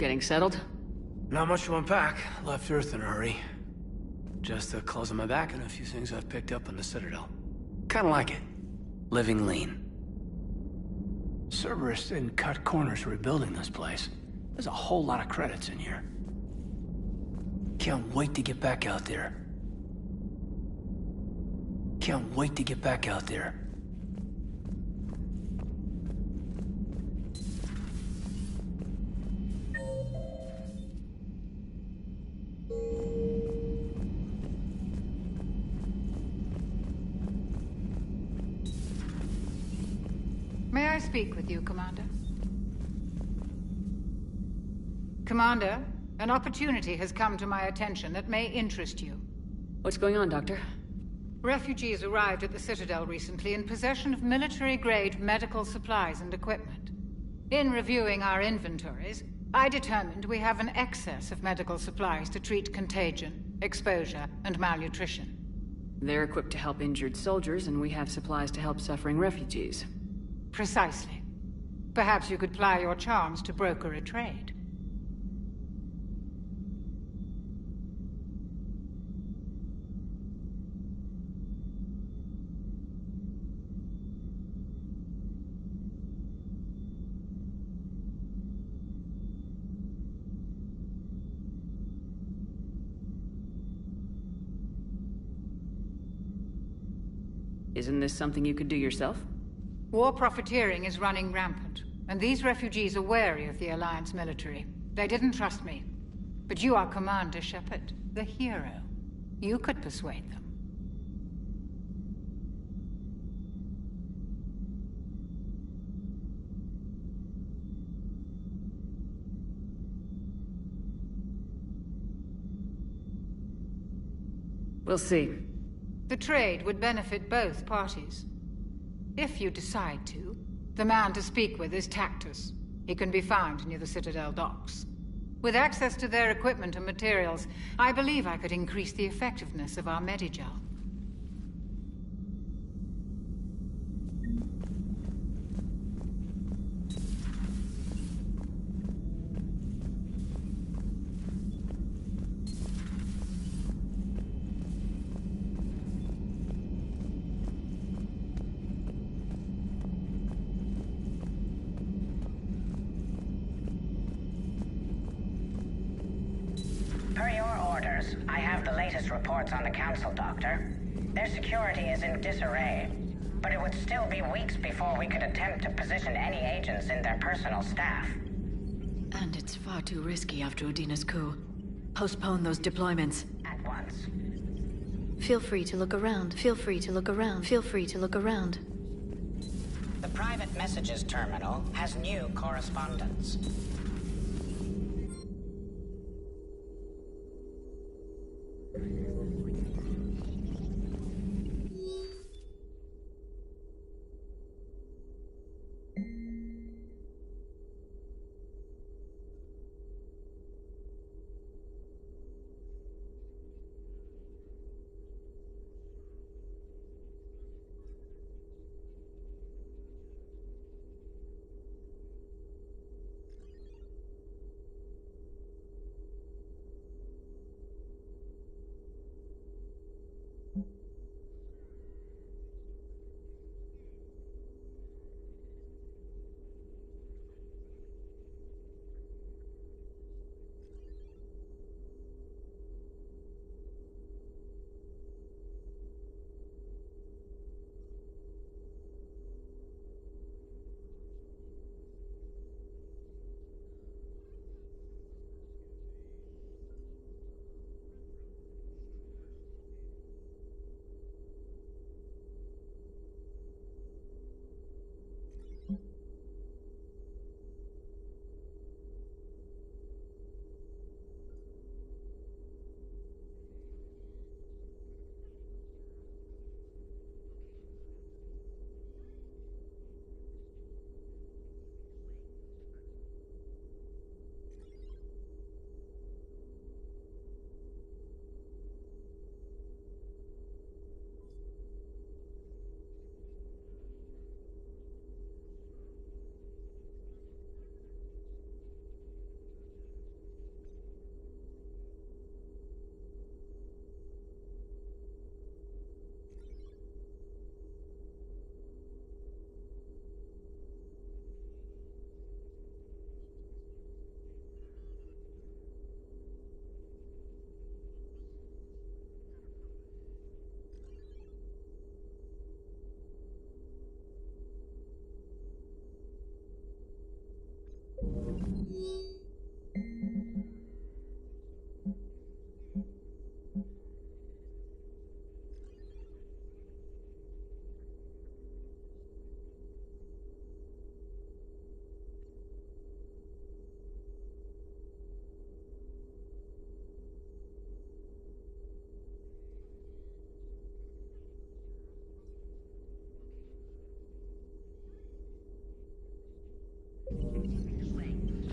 Getting settled? Not much to unpack. Left Earth in a hurry. Just the clothes on my back and a few things I've picked up on the Citadel. Kinda like it. Living lean. Cerberus didn't cut corners rebuilding this place. There's a whole lot of credits in here. Can't wait to get back out there. Can't wait to get back out there. May I speak with you, Commander? Commander, an opportunity has come to my attention that may interest you. What's going on, Doctor? Refugees arrived at the Citadel recently in possession of military-grade medical supplies and equipment. In reviewing our inventories, I determined we have an excess of medical supplies to treat contagion, exposure, and malnutrition. They're equipped to help injured soldiers, and we have supplies to help suffering refugees. Precisely. Perhaps you could ply your charms to broker a trade. Isn't this something you could do yourself? War profiteering is running rampant, and these refugees are wary of the Alliance military. They didn't trust me. But you are Commander Shepard, the hero. You could persuade them. We'll see. The trade would benefit both parties. If you decide to, the man to speak with is Tactus. He can be found near the Citadel docks. With access to their equipment and materials, I believe I could increase the effectiveness of our Medigel. Per your orders, I have the latest reports on the Council, Doctor. Their security is in disarray, but it would still be weeks before we could attempt to position any agents in their personal staff. And it's far too risky after Udina's coup. Postpone those deployments. At once. Feel free to look around. Feel free to look around. Feel free to look around. The private messages terminal has new correspondence.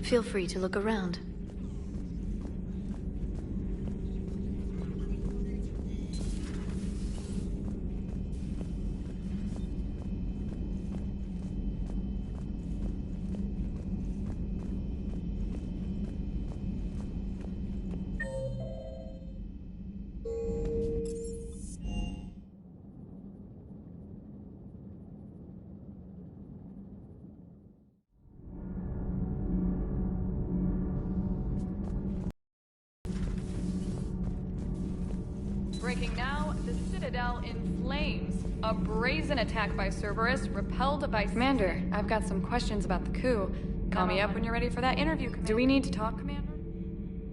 Feel free to look around. Breaking now, the Citadel in flames. A brazen attack by Cerberus, repelled by... Commander, I've got some questions about the coup. Call me up when you're ready for that interview, Commander. Do we need to talk, Commander?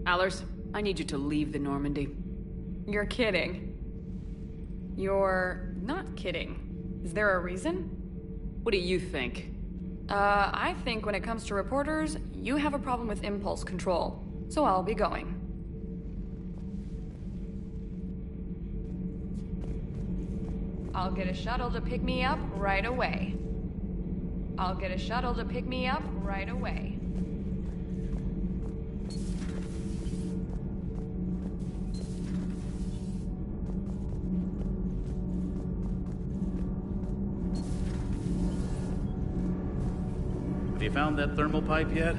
Allers, I need you to leave the Normandy. You're kidding. You're not kidding. Is there a reason? What do you think? I think when it comes to reporters, you have a problem with impulse control. So I'll be going. I'll get a shuttle to pick me up right away. I'll get a shuttle to pick me up right away. Have you found that thermal pipe yet?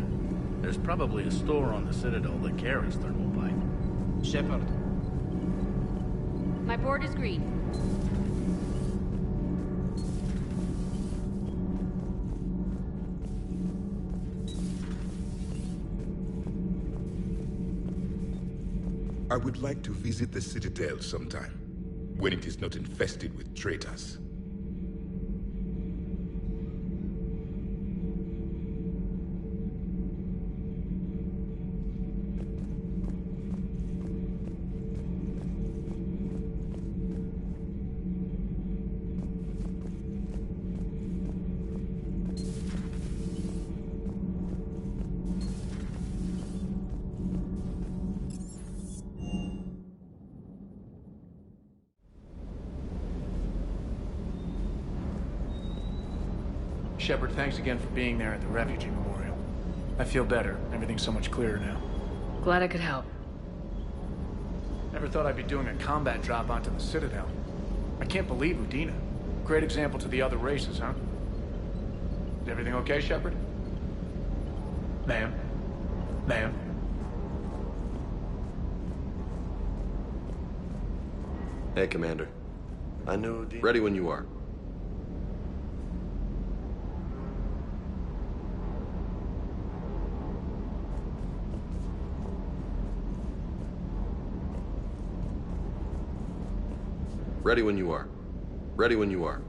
There's probably a store on the Citadel that carries thermal pipe. Shepard. My board is green. I would like to visit the Citadel sometime, when it is not infested with traitors. Shepard, thanks again for being there at the Refugee Memorial. I feel better. Everything's so much clearer now. Glad I could help. Never thought I'd be doing a combat drop onto the Citadel. I can't believe Udina. Great example to the other races, huh? Is everything okay, Shepard? Ma'am? Ma'am? Hey, Commander. I knew Udina. Ready when you are. Ready when you are. Ready when you are.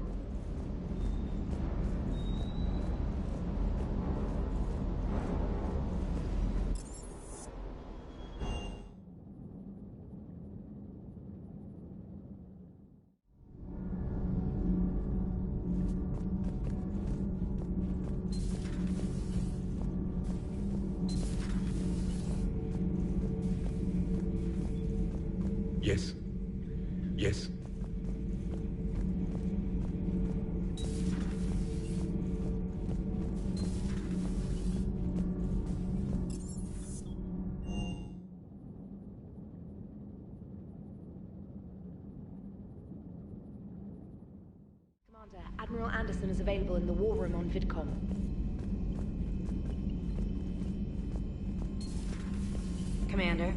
Yes. Yes. Admiral Anderson is available in the war room on VidCom. Commander.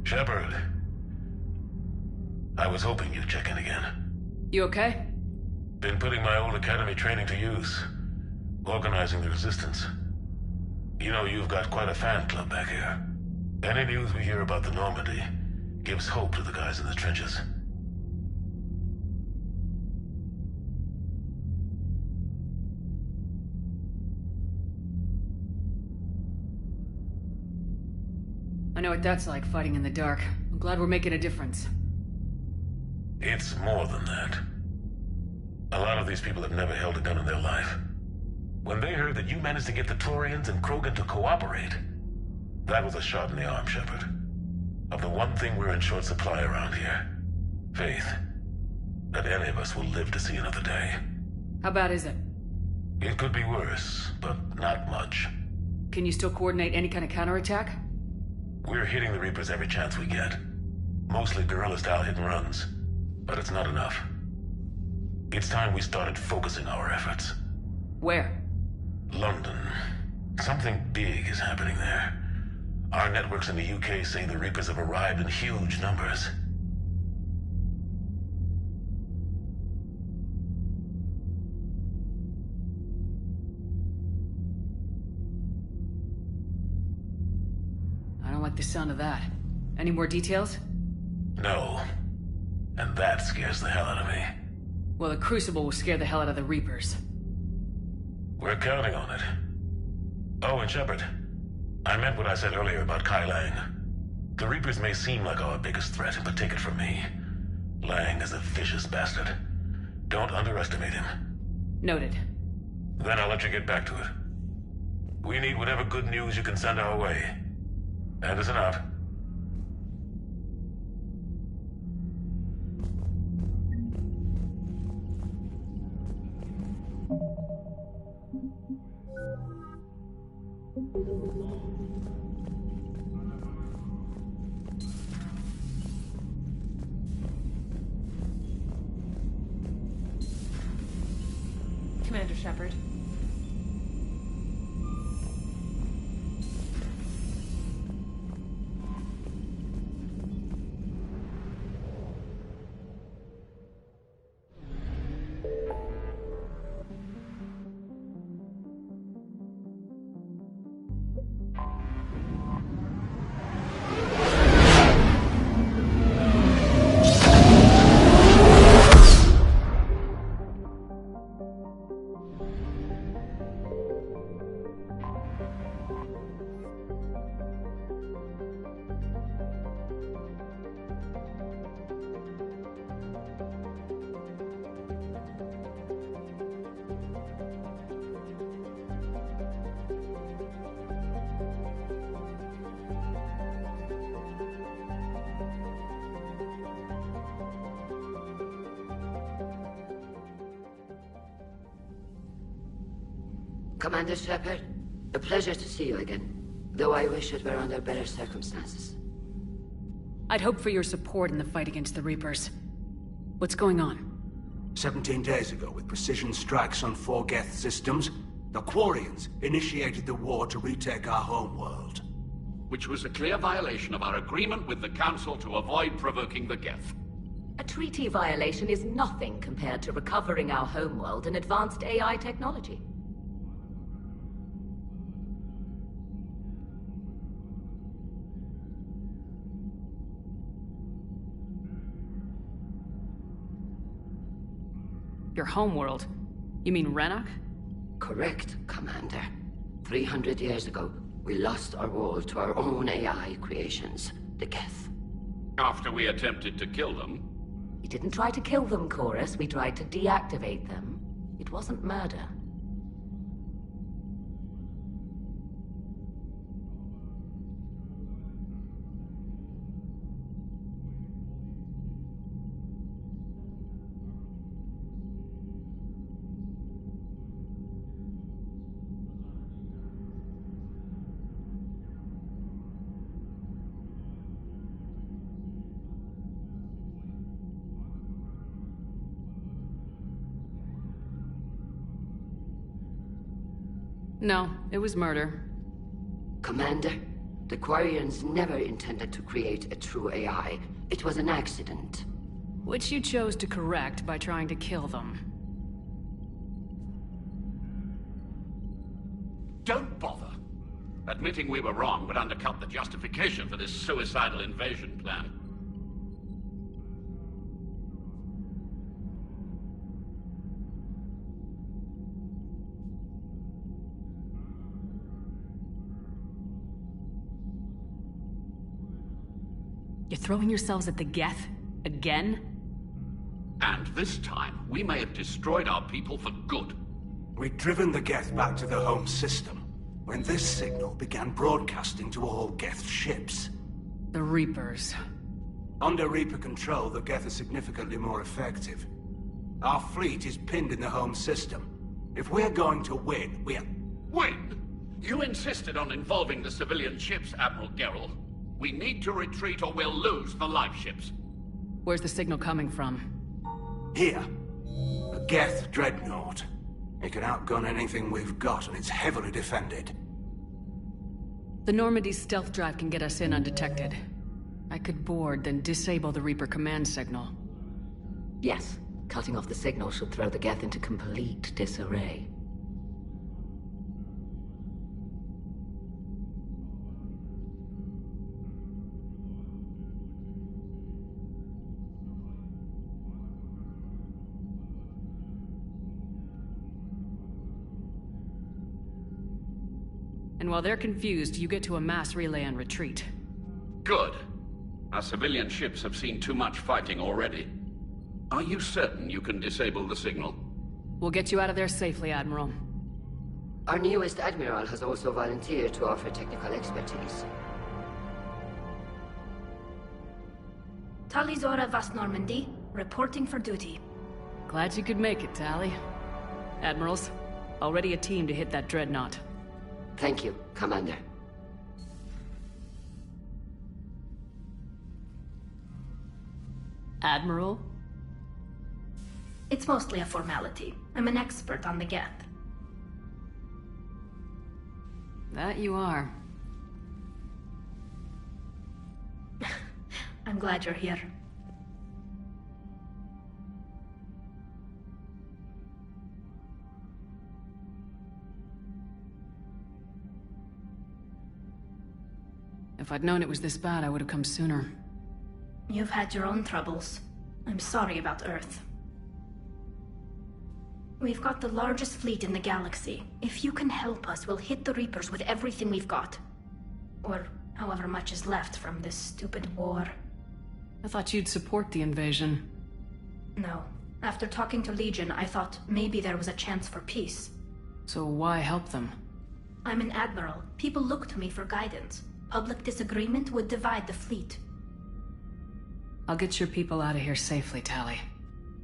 Shepard. I was hoping you'd check in again. You okay? Been putting my old academy training to use. Organizing the resistance. You know, you've got quite a fan club back here. Any news we hear about the Normandy gives hope to the guys in the trenches. I know what that's like, fighting in the dark. I'm glad we're making a difference. It's more than that. A lot of these people have never held a gun in their life. When they heard that you managed to get the Torians and Krogan to cooperate, that was a shot in the arm, Shepard. Of the one thing we're in short supply around here, faith. That any of us will live to see another day. How bad is it? It could be worse, but not much. Can you still coordinate any kind of counterattack? We're hitting the Reapers every chance we get. Mostly guerrilla-style hit-and-runs, but it's not enough. It's time we started focusing our efforts. Where? London. Something big is happening there. Our networks in the UK say the Reapers have arrived in huge numbers. I don't like the sound of that. Any more details? No. And that scares the hell out of me. Well, the Crucible will scare the hell out of the Reapers. We're counting on it. Oh, and Shepard, I meant what I said earlier about Kai Lang. The Reapers may seem like our biggest threat, but take it from me. Lang is a vicious bastard. Don't underestimate him. Noted. Then I'll let you get back to it. We need whatever good news you can send our way. Anderson out. Commander Shepard. Commander Shepard, a pleasure to see you again, though I wish it were under better circumstances. I'd hoped for your support in the fight against the Reapers. What's going on? 17 days ago, with precision strikes on 4 Geth systems, the Quarians initiated the war to retake our homeworld. Which was a clear violation of our agreement with the Council to avoid provoking the Geth. A treaty violation is nothing compared to recovering our homeworld and advanced AI technology. Your homeworld? You mean Rannoch? Correct, Commander. 300 years ago, we lost our world to our own AI creations, the Geth. After we attempted to kill them? We didn't try to kill them, Chorus. We tried to deactivate them. It wasn't murder. No, it was murder. Commander, the Quarians never intended to create a true AI. It was an accident. Which you chose to correct by trying to kill them. Don't bother. Admitting we were wrong would undercut the justification for this suicidal invasion plan. You're throwing yourselves at the Geth? Again? And this time, we may have destroyed our people for good. We'd driven the Geth back to the home system when this signal began broadcasting to all Geth ships. The Reapers. Under Reaper control, the Geth are significantly more effective. Our fleet is pinned in the home system. If we're going to win, Win? You insisted on involving the civilian ships, Admiral Geralt. We need to retreat or we'll lose the live ships. Where's the signal coming from? Here. A Geth dreadnought. It can outgun anything we've got, and it's heavily defended. The Normandy's stealth drive can get us in undetected. I could board, then disable the Reaper command signal. Yes. Cutting off the signal should throw the Geth into complete disarray. And while they're confused, you get to a mass relay and retreat. Good. Our civilian ships have seen too much fighting already. Are you certain you can disable the signal? We'll get you out of there safely, Admiral. Our newest Admiral has also volunteered to offer technical expertise. Tali'zorah Vast Normandy, reporting for duty. Glad you could make it, Tali. Admirals, already a team to hit that dreadnought. Thank you, Commander. Admiral? It's mostly a formality. I'm an expert on the Geth. That you are. I'm glad you're here. If I'd known it was this bad, I would have come sooner. You've had your own troubles. I'm sorry about Earth. We've got the largest fleet in the galaxy. If you can help us, we'll hit the Reapers with everything we've got. Or however much is left from this stupid war. I thought you'd support the invasion. No. After talking to Legion, I thought maybe there was a chance for peace. So why help them? I'm an admiral. People look to me for guidance. Public disagreement would divide the fleet. I'll get your people out of here safely, Tali.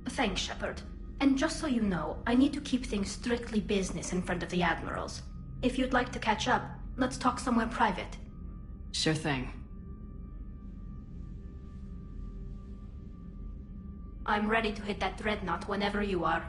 Thanks, Shepard. And just so you know, I need to keep things strictly business in front of the admirals. If you'd like to catch up, let's talk somewhere private. Sure thing. I'm ready to hit that dreadnought whenever you are.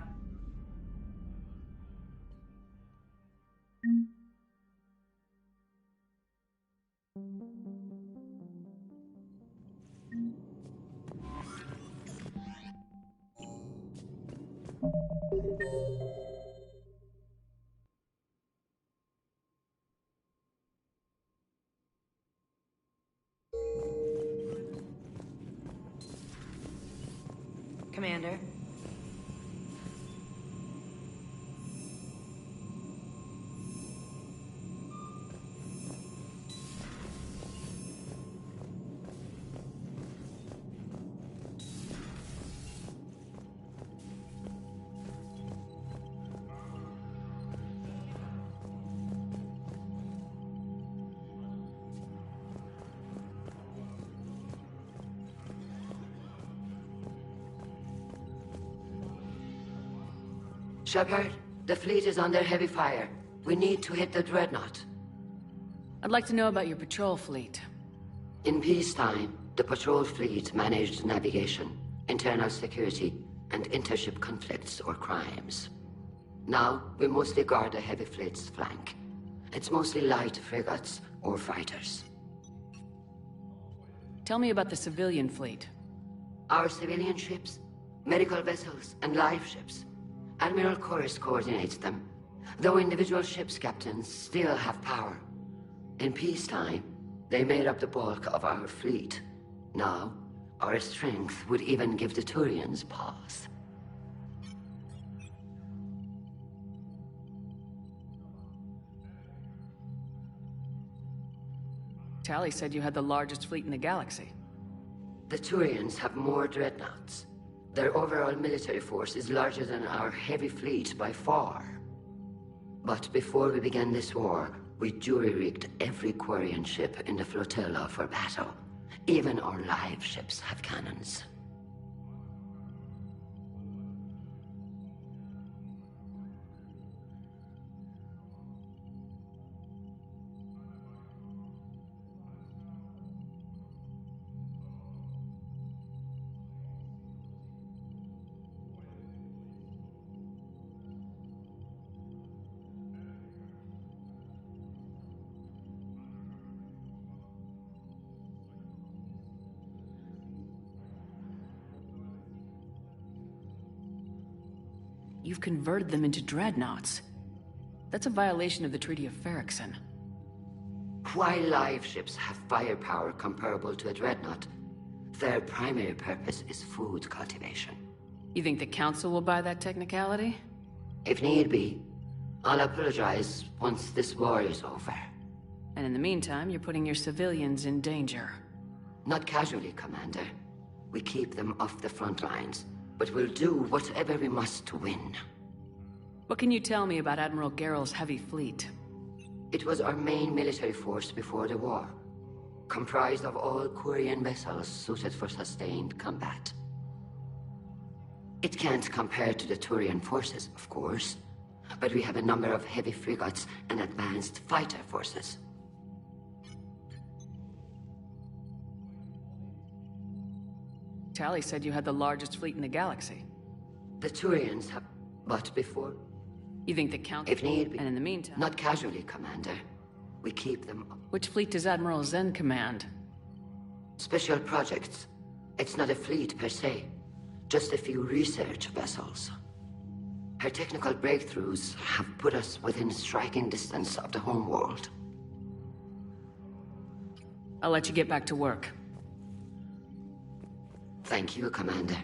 Commander. Shepard, the fleet is under heavy fire. We need to hit the dreadnought. I'd like to know about your patrol fleet. In peacetime, the patrol fleet managed navigation, internal security, and intership conflicts or crimes. Now, we mostly guard the heavy fleet's flank. It's mostly light frigates or fighters. Tell me about the civilian fleet. Our civilian ships, medical vessels, and live ships. Admiral Chorus coordinates them, though individual ships' captains still have power. In peacetime, they made up the bulk of our fleet. Now, our strength would even give the Turians pause. Tali said you had the largest fleet in the galaxy. The Turians have more dreadnoughts. Their overall military force is larger than our heavy fleet by far. But before we began this war, we jury-rigged every Quarian ship in the flotilla for battle. Even our live ships have cannons. You've converted them into dreadnoughts. That's a violation of the Treaty of Ferrixon. While live ships have firepower comparable to a dreadnought, their primary purpose is food cultivation. You think the Council will buy that technicality? If need be, I'll apologize once this war is over. And in the meantime, you're putting your civilians in danger. Not casually, Commander. We keep them off the front lines, but we'll do whatever we must to win. What can you tell me about Admiral Geral's heavy fleet? It was our main military force before the war, comprised of all Quarian vessels suited for sustained combat. It can't compare to the Turian forces, of course, but we have a number of heavy frigates and advanced fighter forces. Tali said you had the largest fleet in the galaxy. The Turians have... but before... You think the Council... If need be. And in the meantime... Not casually, Commander. We keep them... Which fleet does Admiral Zen command? Special projects. It's not a fleet per se. Just a few research vessels. Her technical breakthroughs have put us within striking distance of the homeworld. I'll let you get back to work. Thank you, Commander.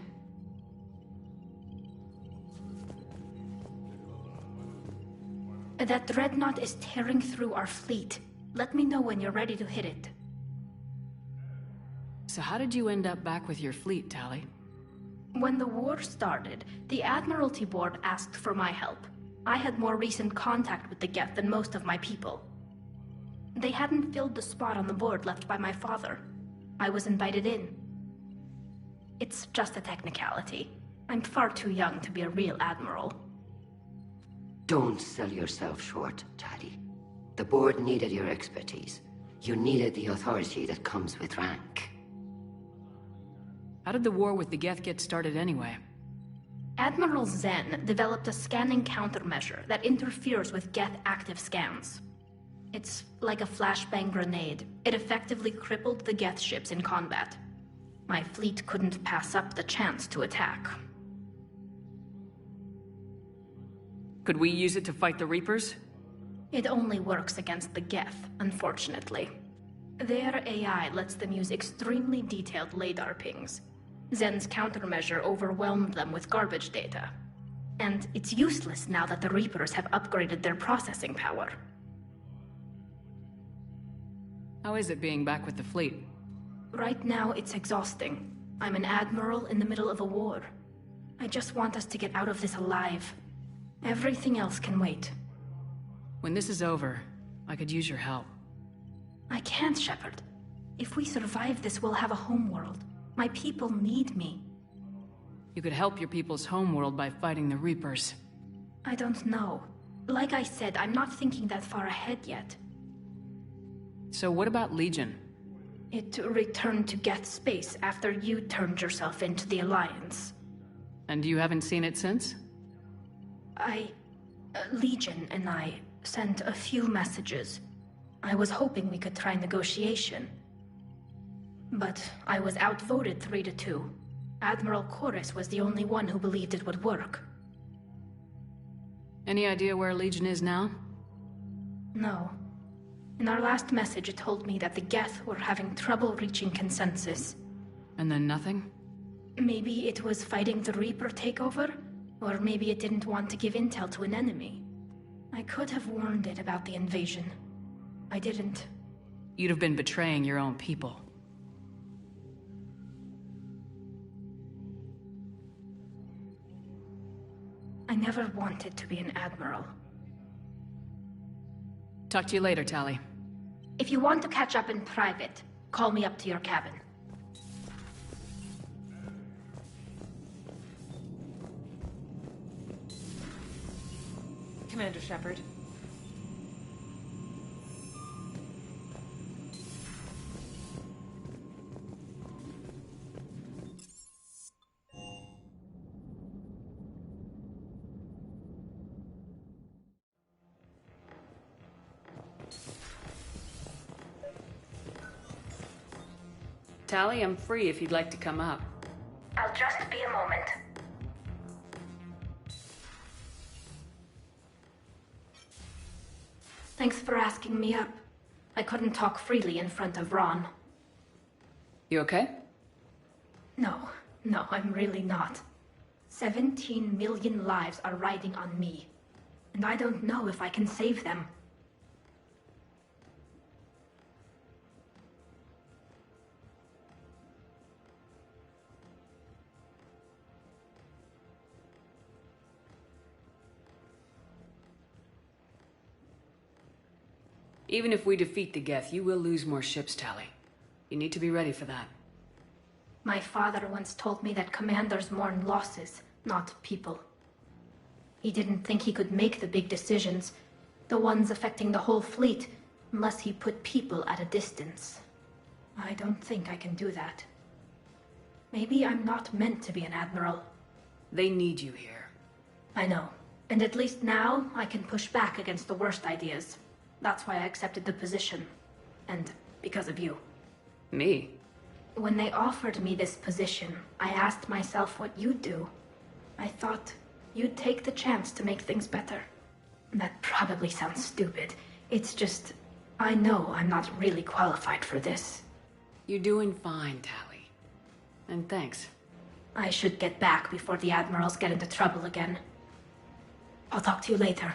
That dreadnought is tearing through our fleet. Let me know when you're ready to hit it. So how did you end up back with your fleet, Tali? When the war started, the Admiralty Board asked for my help. I had more recent contact with the Geth than most of my people. They hadn't filled the spot on the board left by my father. I was invited in. It's just a technicality. I'm far too young to be a real admiral. Don't sell yourself short, Tali. The board needed your expertise. You needed the authority that comes with rank. How did the war with the Geth get started anyway? Admiral Zen developed a scanning countermeasure that interferes with Geth active scans. It's like a flashbang grenade. It effectively crippled the Geth ships in combat. My fleet couldn't pass up the chance to attack. Could we use it to fight the Reapers? It only works against the Geth, unfortunately. Their AI lets them use extremely detailed LADAR pings. Zen's countermeasure overwhelmed them with garbage data. And it's useless now that the Reapers have upgraded their processing power. How is it being back with the fleet? Right now, it's exhausting. I'm an admiral in the middle of a war. I just want us to get out of this alive. Everything else can wait. When this is over, I could use your help. I can't, Shepard. If we survive this, we'll have a homeworld. My people need me. You could help your people's homeworld by fighting the Reapers. I don't know. Like I said, I'm not thinking that far ahead yet. So what about Legion? It returned to Geth space after you turned yourself into the Alliance. And you haven't seen it since? Legion and I sent a few messages. I was hoping we could try negotiation. But I was outvoted 3-2. Admiral Chorus was the only one who believed it would work. Any idea where Legion is now? No. In our last message, it told me that the Geth were having trouble reaching consensus. And then nothing? Maybe it was fighting the Reaper takeover? Or maybe it didn't want to give intel to an enemy. I could have warned it about the invasion. I didn't. You'd have been betraying your own people. I never wanted to be an admiral. Talk to you later, Tali. If you want to catch up in private, call me up to your cabin. Commander Shepard. Tali, I'm free if you'd like to come up. I'll just be a moment. Thanks for asking me up. I couldn't talk freely in front of Ron. You okay? No, I'm really not. 17 million lives are riding on me, and I don't know if I can save them. Even if we defeat the Geth, you will lose more ships, Tali. You need to be ready for that. My father once told me that commanders mourn losses, not people. He didn't think he could make the big decisions, the ones affecting the whole fleet, unless he put people at a distance. I don't think I can do that. Maybe I'm not meant to be an admiral. They need you here. I know. And at least now, I can push back against the worst ideas. That's why I accepted the position. And because of you. Me? When they offered me this position, I asked myself what you'd do. I thought you'd take the chance to make things better. That probably sounds stupid. It's just, I know I'm not really qualified for this. You're doing fine, Tali. And thanks. I should get back before the admirals get into trouble again. I'll talk to you later.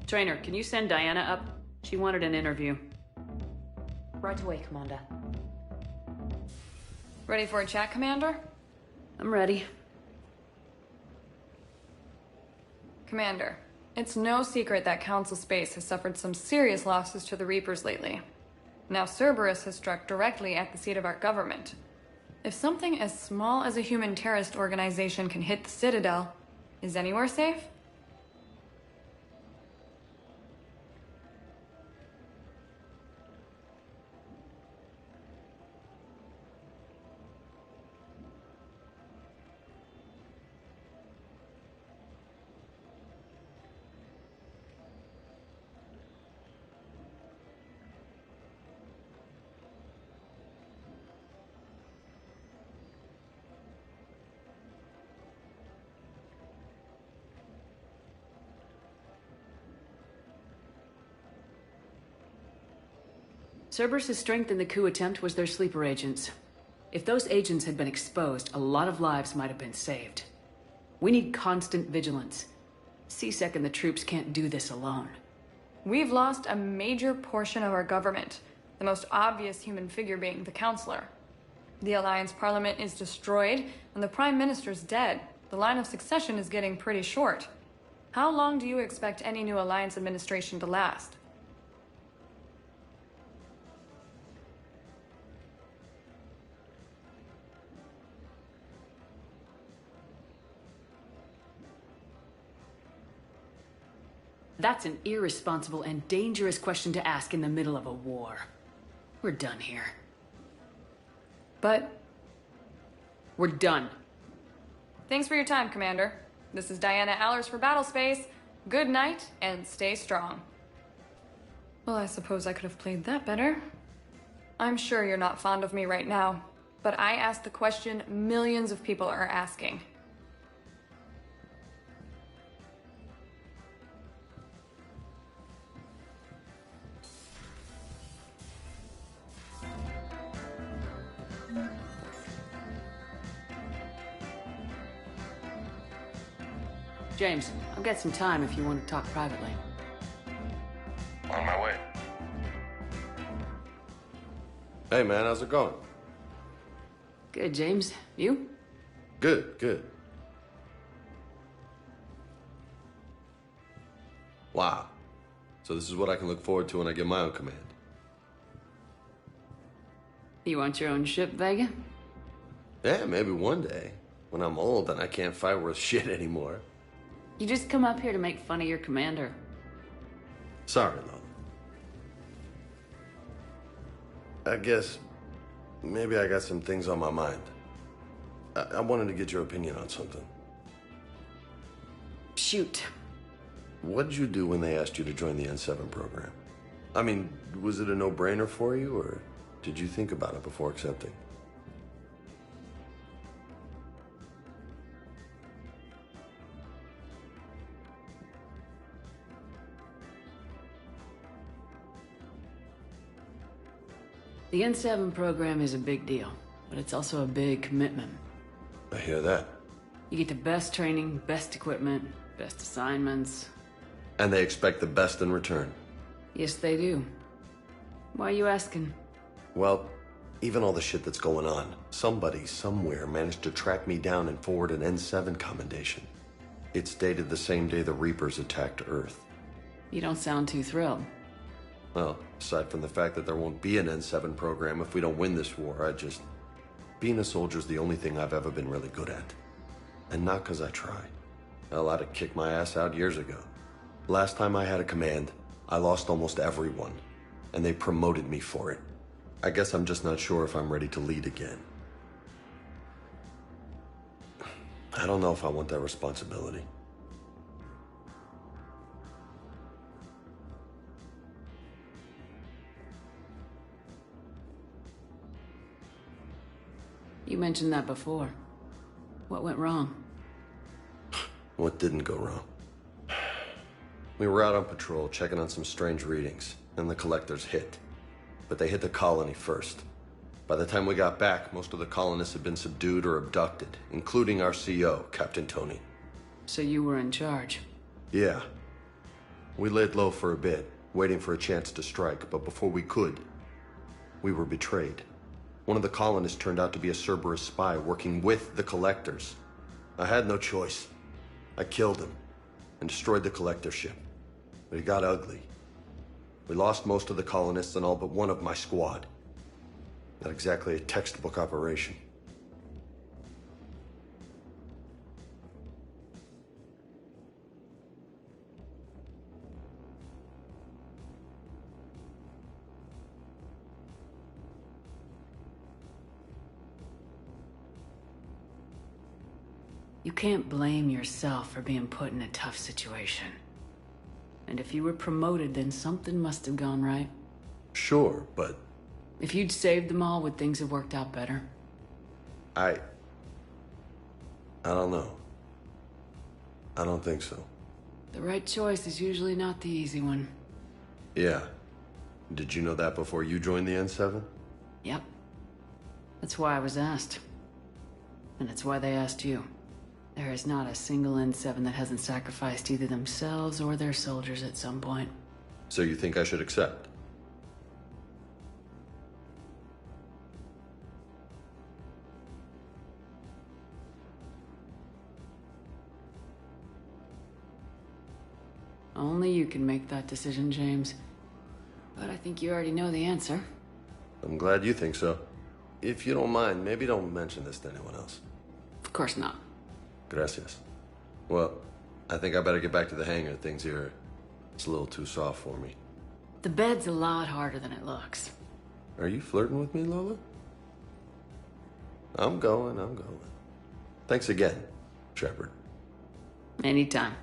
Trainer, can you send Diana up? She wanted an interview. Right away, Commander. Ready for a chat, Commander? I'm ready. Commander, it's no secret that Council Space has suffered some serious losses to the Reapers lately. Now Cerberus has struck directly at the seat of our government. If something as small as a human terrorist organization can hit the Citadel, is anywhere safe? Cerberus' strength in the coup attempt was their sleeper agents. If those agents had been exposed, a lot of lives might have been saved. We need constant vigilance. C-Sec and the troops can't do this alone. We've lost a major portion of our government, the most obvious human figure being the Counselor. The Alliance Parliament is destroyed, and the Prime Minister's dead. The line of succession is getting pretty short. How long do you expect any new Alliance administration to last? That's an irresponsible and dangerous question to ask in the middle of a war. We're done here. But we're done. Thanks for your time, Commander. This is Diana Allers for Battlespace. Good night, and stay strong. Well, I suppose I could have played that better. I'm sure you're not fond of me right now, but I asked the question millions of people are asking. James, I've got some time if you want to talk privately. On my way. Hey, man, how's it going? Good, James. You? Good, good. Wow. So this is what I can look forward to when I get my own command. You want your own ship, Vega? Yeah, maybe one day. When I'm old and I can't fight worth shit anymore. You just come up here to make fun of your commander. Sorry, Lola. I guess maybe I got some things on my mind. I wanted to get your opinion on something. Shoot. What did you do when they asked you to join the N7 program? I mean, was it a no-brainer for you, or did you think about it before accepting? The N7 program is a big deal, but it's also a big commitment. I hear that. You get the best training, best equipment, best assignments. And they expect the best in return. Yes, they do. Why are you asking? Well, even all the shit that's going on, somebody somewhere managed to track me down and forward an N7 commendation. It's dated the same day the Reapers attacked Earth. You don't sound too thrilled. Well, aside from the fact that there won't be an N7 program if we don't win this war, being a soldier's the only thing I've ever been really good at. And not because I try. Hell, I'd have kicked my ass out years ago. Last time I had a command, I lost almost everyone. And they promoted me for it. I guess I'm just not sure if I'm ready to lead again. I don't know if I want that responsibility. You mentioned that before. What went wrong? What didn't go wrong? We were out on patrol, checking on some strange readings, and the collectors hit. But they hit the colony first. By the time we got back, most of the colonists had been subdued or abducted, including our CO, Captain Tony. So you were in charge? Yeah. We laid low for a bit, waiting for a chance to strike, but before we could, we were betrayed. One of the colonists turned out to be a Cerberus spy working with the collectors. I had no choice. I killed him and destroyed the collector ship. But it got ugly. We lost most of the colonists and all but one of my squad. Not exactly a textbook operation. You can't blame yourself for being put in a tough situation. And if you were promoted, then something must have gone right. Sure, but... If you'd saved them all, would things have worked out better? I don't know. I don't think so. The right choice is usually not the easy one. Yeah. Did you know that before you joined the N7? Yep. That's why I was asked. And it's why they asked you. There is not a single N7 that hasn't sacrificed either themselves or their soldiers at some point. So you think I should accept? Only you can make that decision, James. But I think you already know the answer. I'm glad you think so. If you don't mind, maybe don't mention this to anyone else. Of course not. Gracias. Well, I think I better get back to the hangar. Things here are It's a little too soft for me. The bed's a lot harder than it looks. Are you flirting with me, Lola? I'm going. Thanks again, Shepard. Anytime.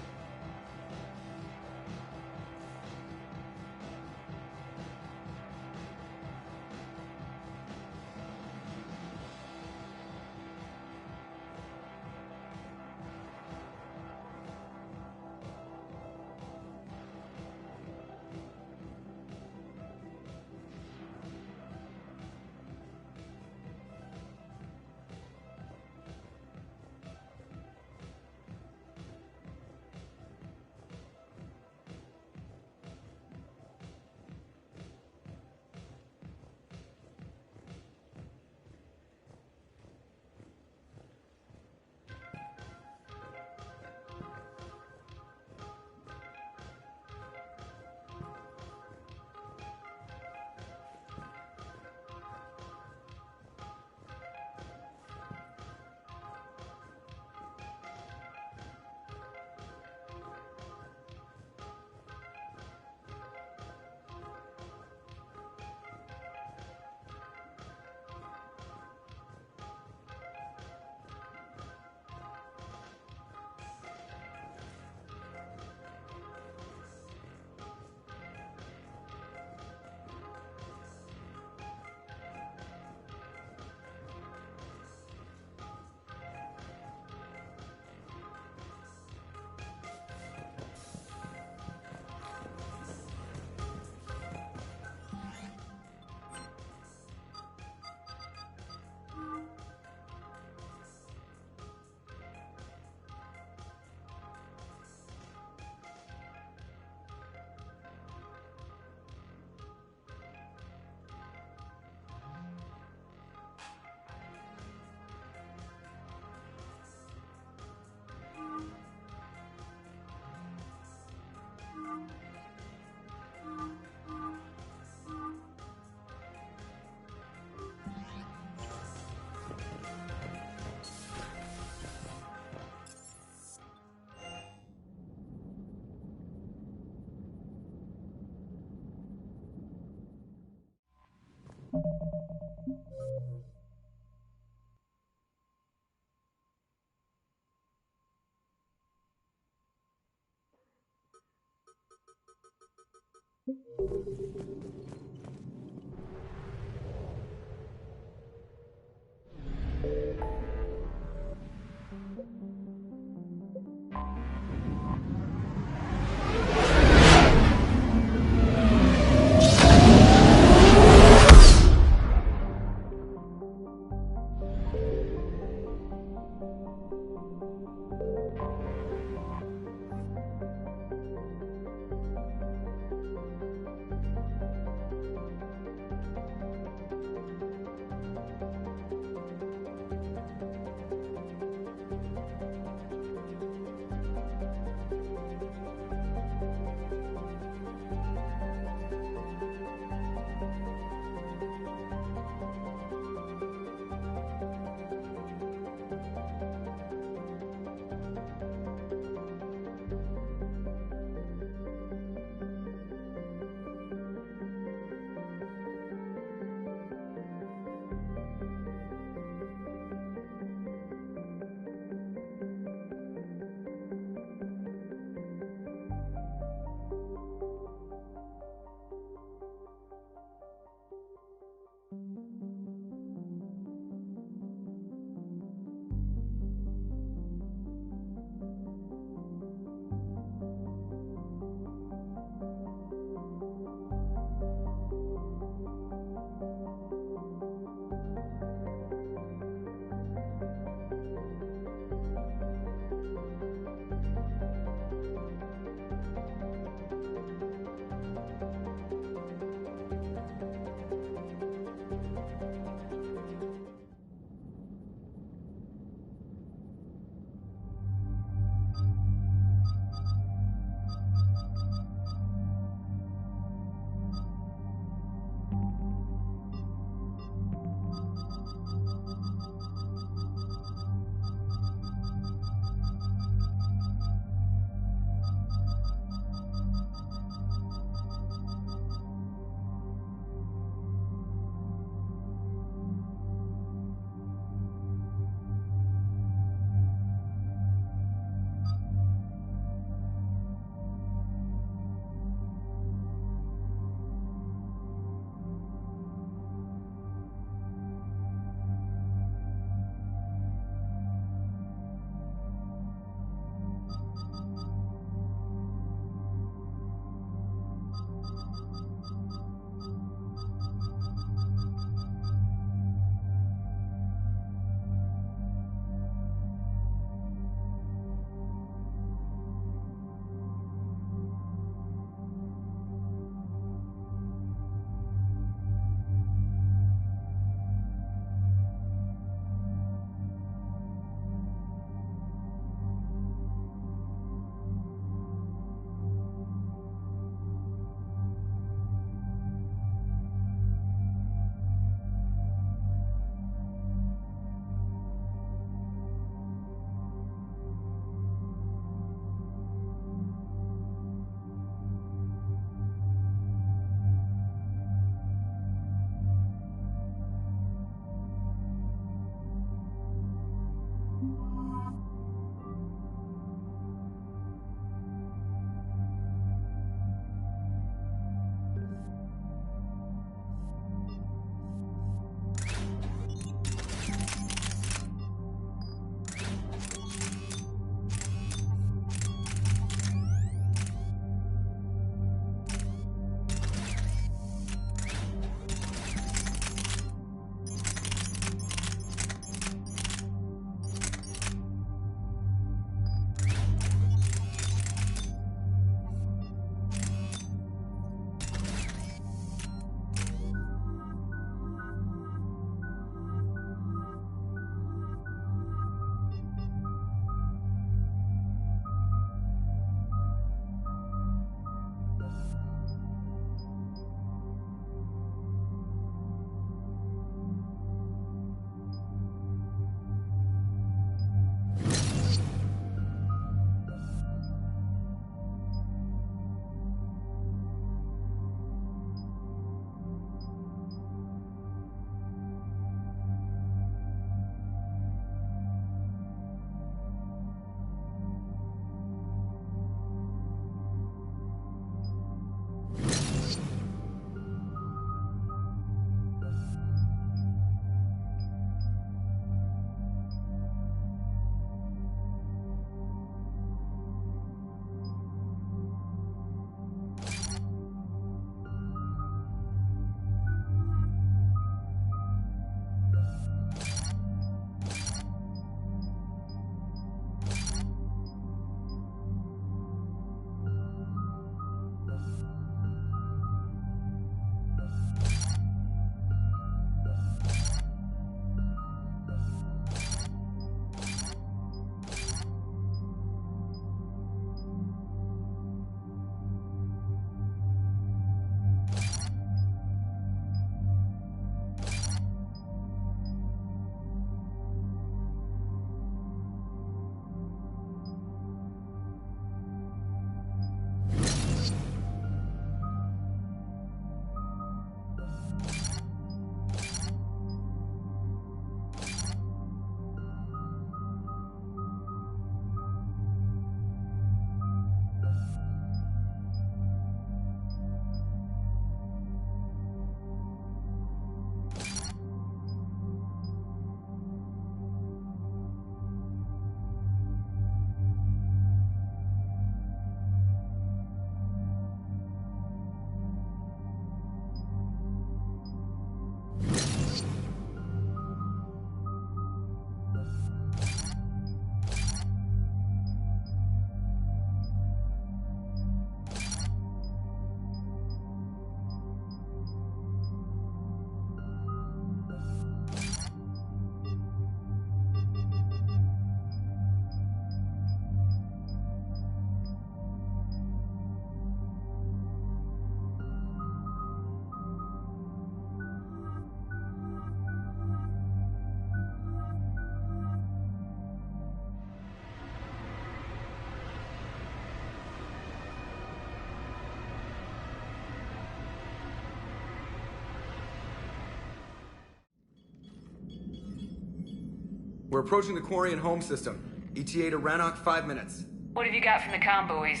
We're approaching the quarry and home system. ETA to Rannoch, 5 minutes. What have you got from the comm buoys?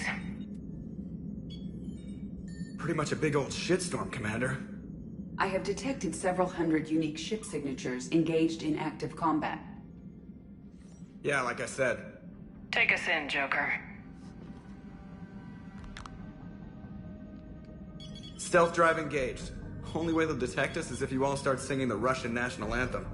Pretty much a big old shitstorm, Commander. I have detected several hundred unique ship signatures engaged in active combat. Yeah, like I said. Take us in, Joker. Stealth drive engaged. Only way they'll detect us is if you all start singing the Russian national anthem.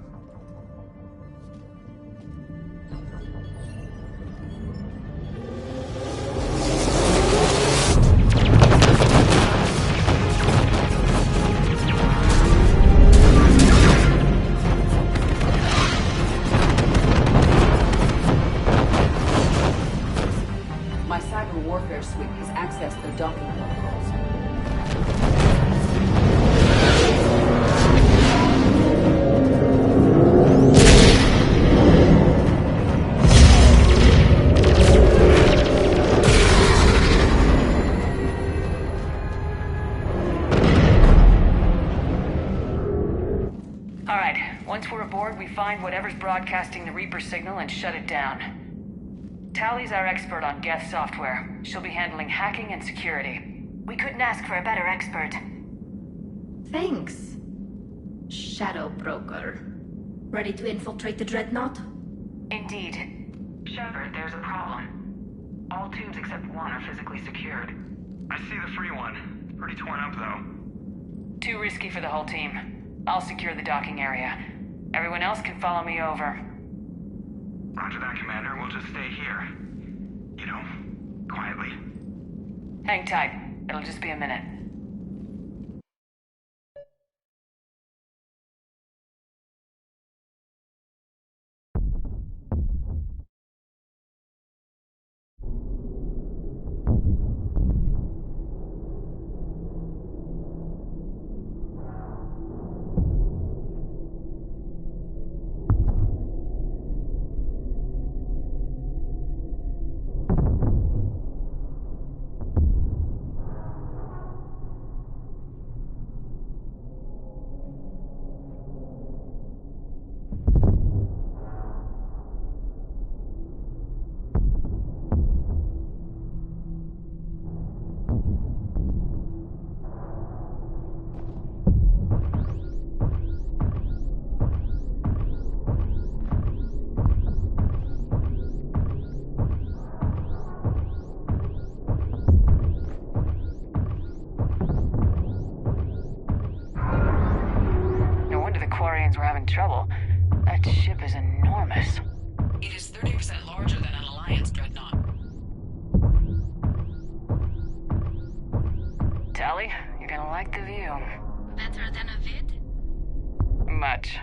My cyber warfare suite has accessed their docking protocols. Once we're aboard, we find whatever's broadcasting the Reaper signal and shut it down. Tali's our expert on Geth software. She'll be handling hacking and security. We couldn't ask for a better expert. Thanks, Shadow Broker. Ready to infiltrate the Dreadnought? Indeed. Shepard, there's a problem. All tubes except one are physically secured. I see the free one. Pretty torn up, though. Too risky for the whole team. I'll secure the docking area. Everyone else can follow me over. Roger that, Commander. We'll just stay here. You know, quietly. Hang tight. It'll just be a minute. We're having trouble. That ship is enormous. It is 30% larger than an Alliance dreadnought. Tali, you're gonna like the view. Better than a vid? Much.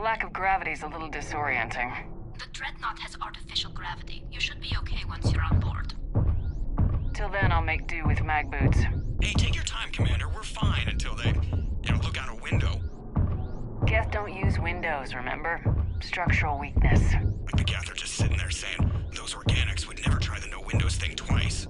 Lack of gravity is a little disorienting. The Dreadnought has artificial gravity. You should be okay once you're on board. Till then, I'll make do with mag boots. Hey, take your time, Commander. We're fine until they, look out a window. Geth don't use windows, remember? Structural weakness. Like the Geth are just sitting there saying, those organics would never try the no windows thing twice.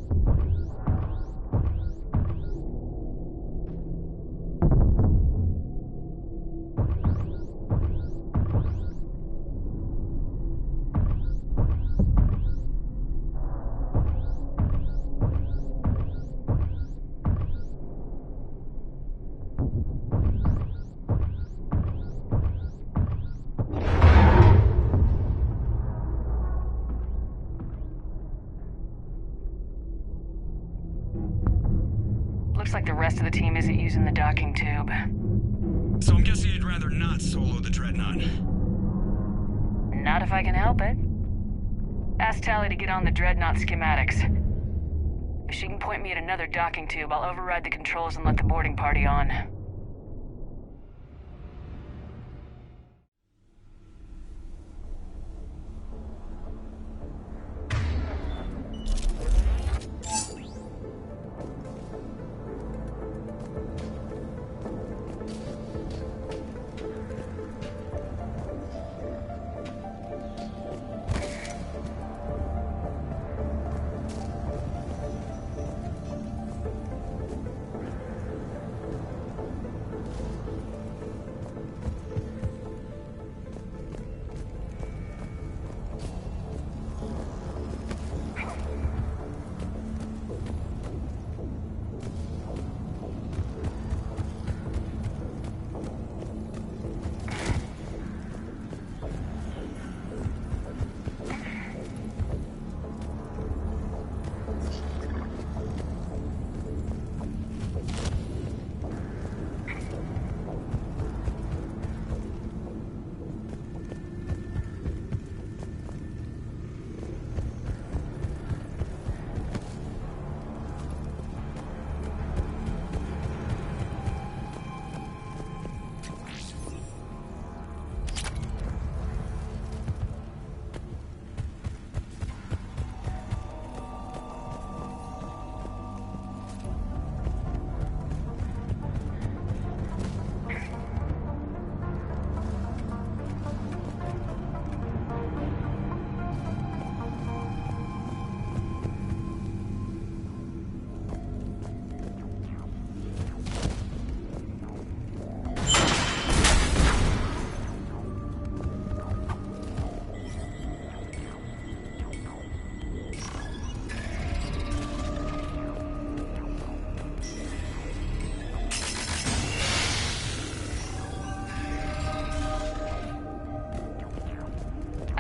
Looks like the rest of the team isn't using the docking tube. So I'm guessing you'd rather not solo the Dreadnought. Not if I can help it. Ask Tali to get on the Dreadnought schematics. If she can point me at another docking tube, I'll override the controls and let the boarding party on.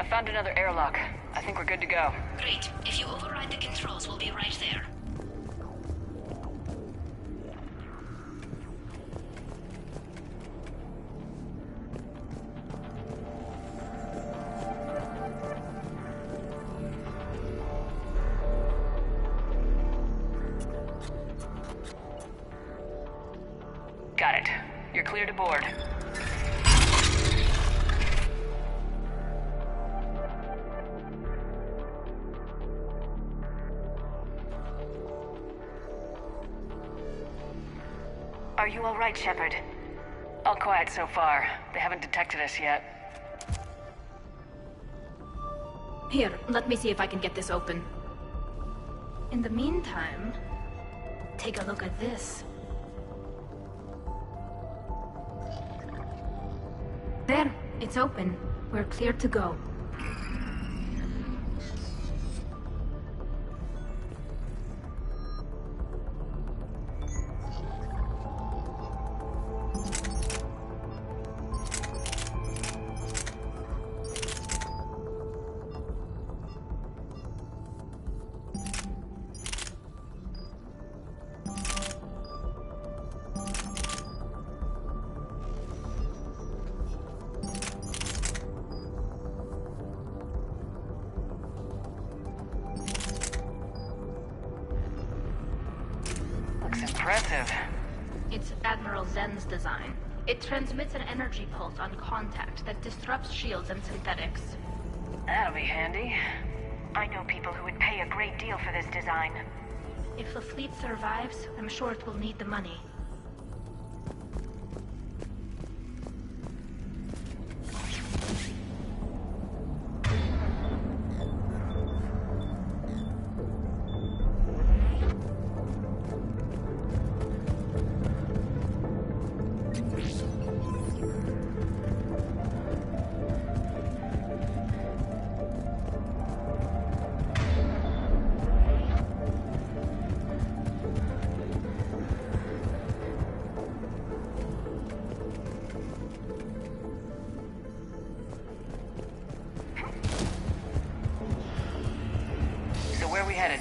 Found another airlock. I think we're good to go. Great. If you override the controls, we'll be right there. Got it. You're clear to board. Are you all right, Shepard? All quiet so far. They haven't detected us yet. Here, let me see if I can get this open. In the meantime, take a look at this. There, it's open. We're clear to go. Impressive. It's Admiral Zen's design. It transmits an energy pulse on contact that disrupts shields and synthetics. That'll be handy. I know people who would pay a great deal for this design. If the fleet survives, I'm sure it will need the money. Where are we headed?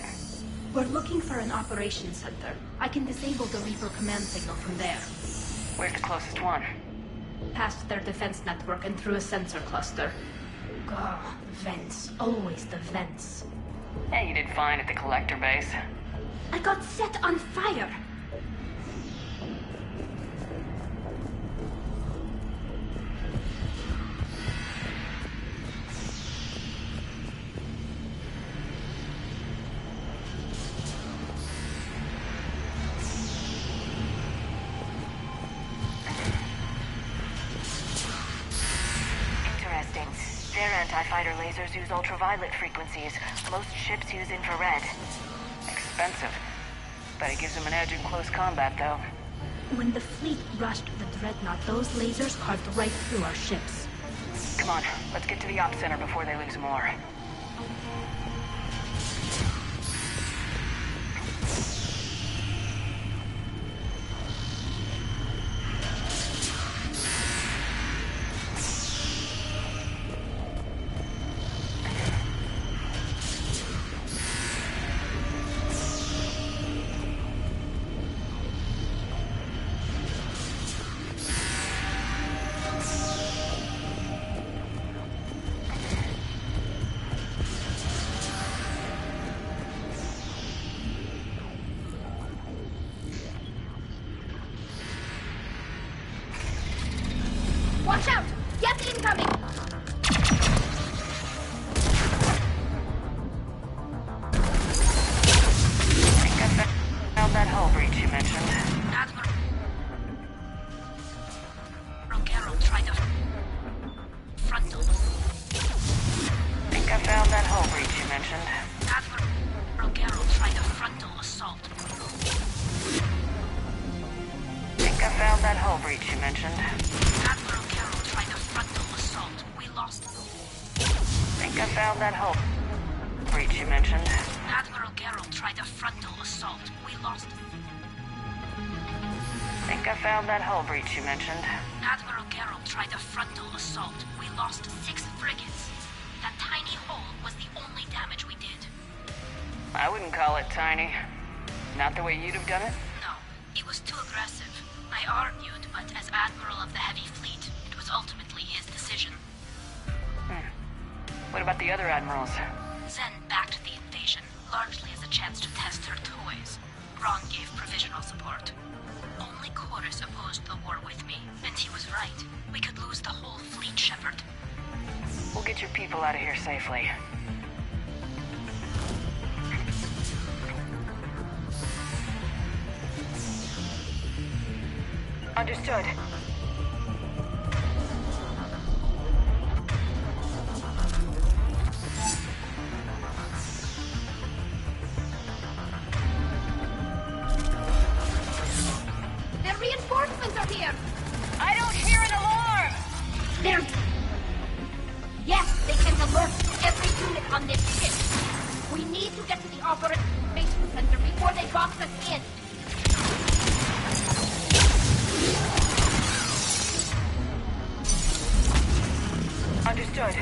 We're looking for an operations center. I can disable the Reaper command signal from there. Where's the closest one? Past their defense network and through a sensor cluster. Oh, the vents. Always the vents. Hey, you did fine at the collector base. I got set on fire! Interesting. Their anti-fighter lasers use ultraviolet frequencies. Most ships use infrared. Expensive. But it gives them an edge in close combat, though. When the fleet rushed the Dreadnought, those lasers carved right through our ships. Come on, let's get to the op center before they lose more. Watch out! Get incoming! I think I found that hull breach you mentioned. Admiral Garrow tried a frontal. I think I found that hull breach you mentioned. Admiral Garrow tried a frontal assault. I think I found that hull breach you mentioned. Admiral Garrow tried a frontal assault. We lost. I think I found that hull breach you mentioned. Admiral Garrow tried a frontal assault. We lost. I think I found that hull breach you mentioned. Admiral Garrow tried a frontal assault. We lost 6 frigates. That tiny hole was the only damage we did. I wouldn't call it tiny. Not the way you'd have done it? No, it was too aggressive. I argued, but as Admiral of the Heavy Fleet, it was ultimately his decision. What about the other admirals? Zen backed the invasion, largely as a chance to test her toys. Ron gave provisional support. Only Chorus opposed the war with me, and he was right. We could lose the whole fleet, Shepard. We'll get your people out of here safely. Understood. Their reinforcements are here! I don't hear an alarm! They're... Yes, they can alert every unit on this ship. We need to get to the operations center before they box us in. Understood.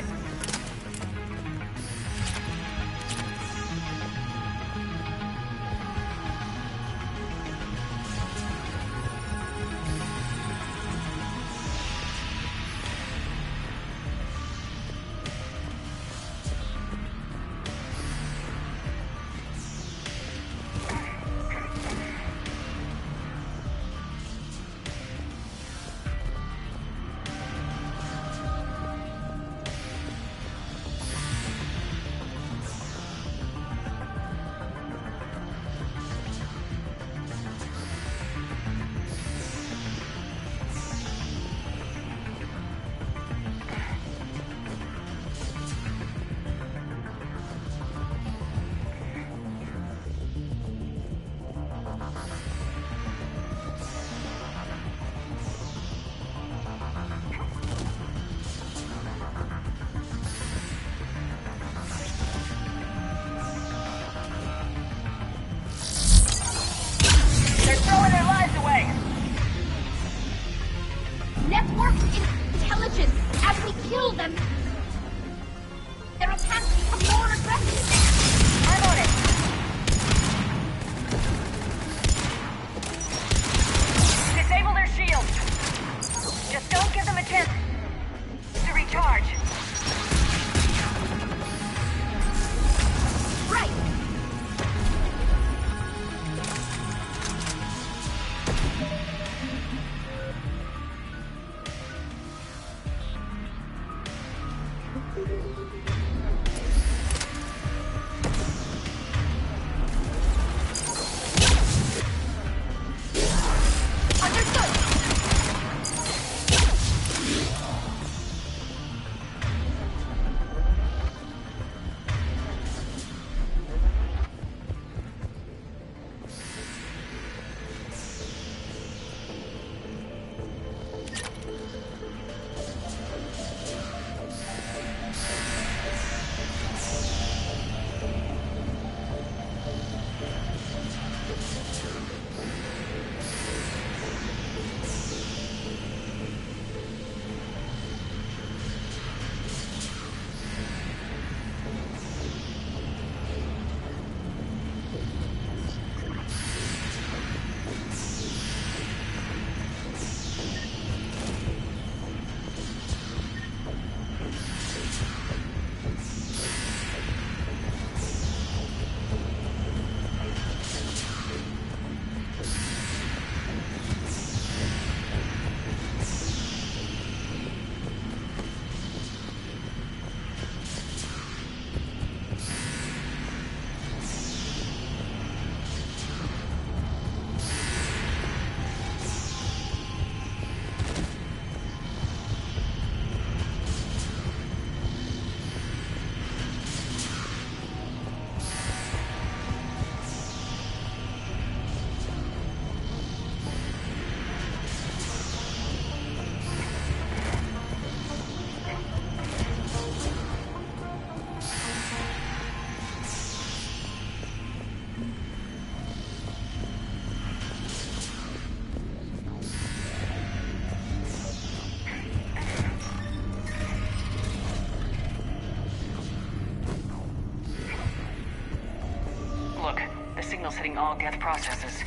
all Geth processes.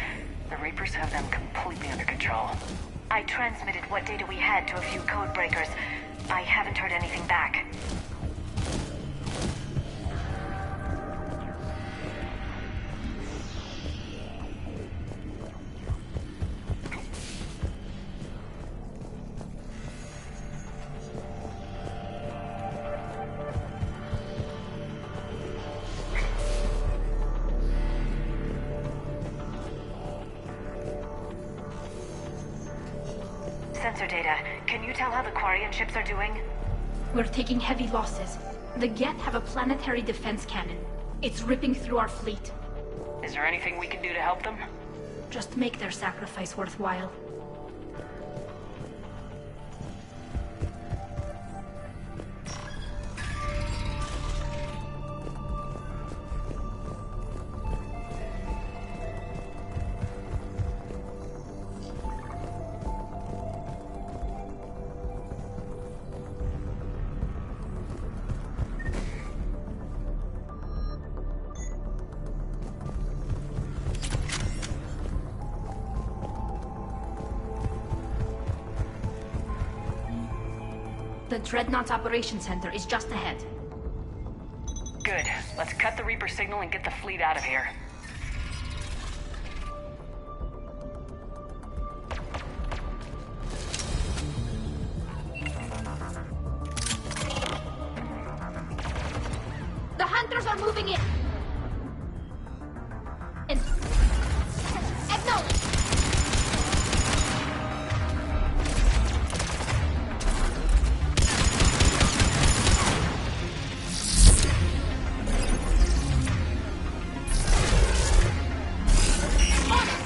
The Reapers have them completely under control. I transmitted what data we had to a few code breakers. I haven't heard anything back. Sensor data. Can you tell how the Quarian ships are doing? We're taking heavy losses. The Geth have a planetary defense cannon. It's ripping through our fleet. Is there anything we can do to help them? Just make their sacrifice worthwhile. The Dreadnought's operation center is just ahead. Good. Let's cut the Reaper signal and get the fleet out of here. The hunters are moving in! Acknowledge!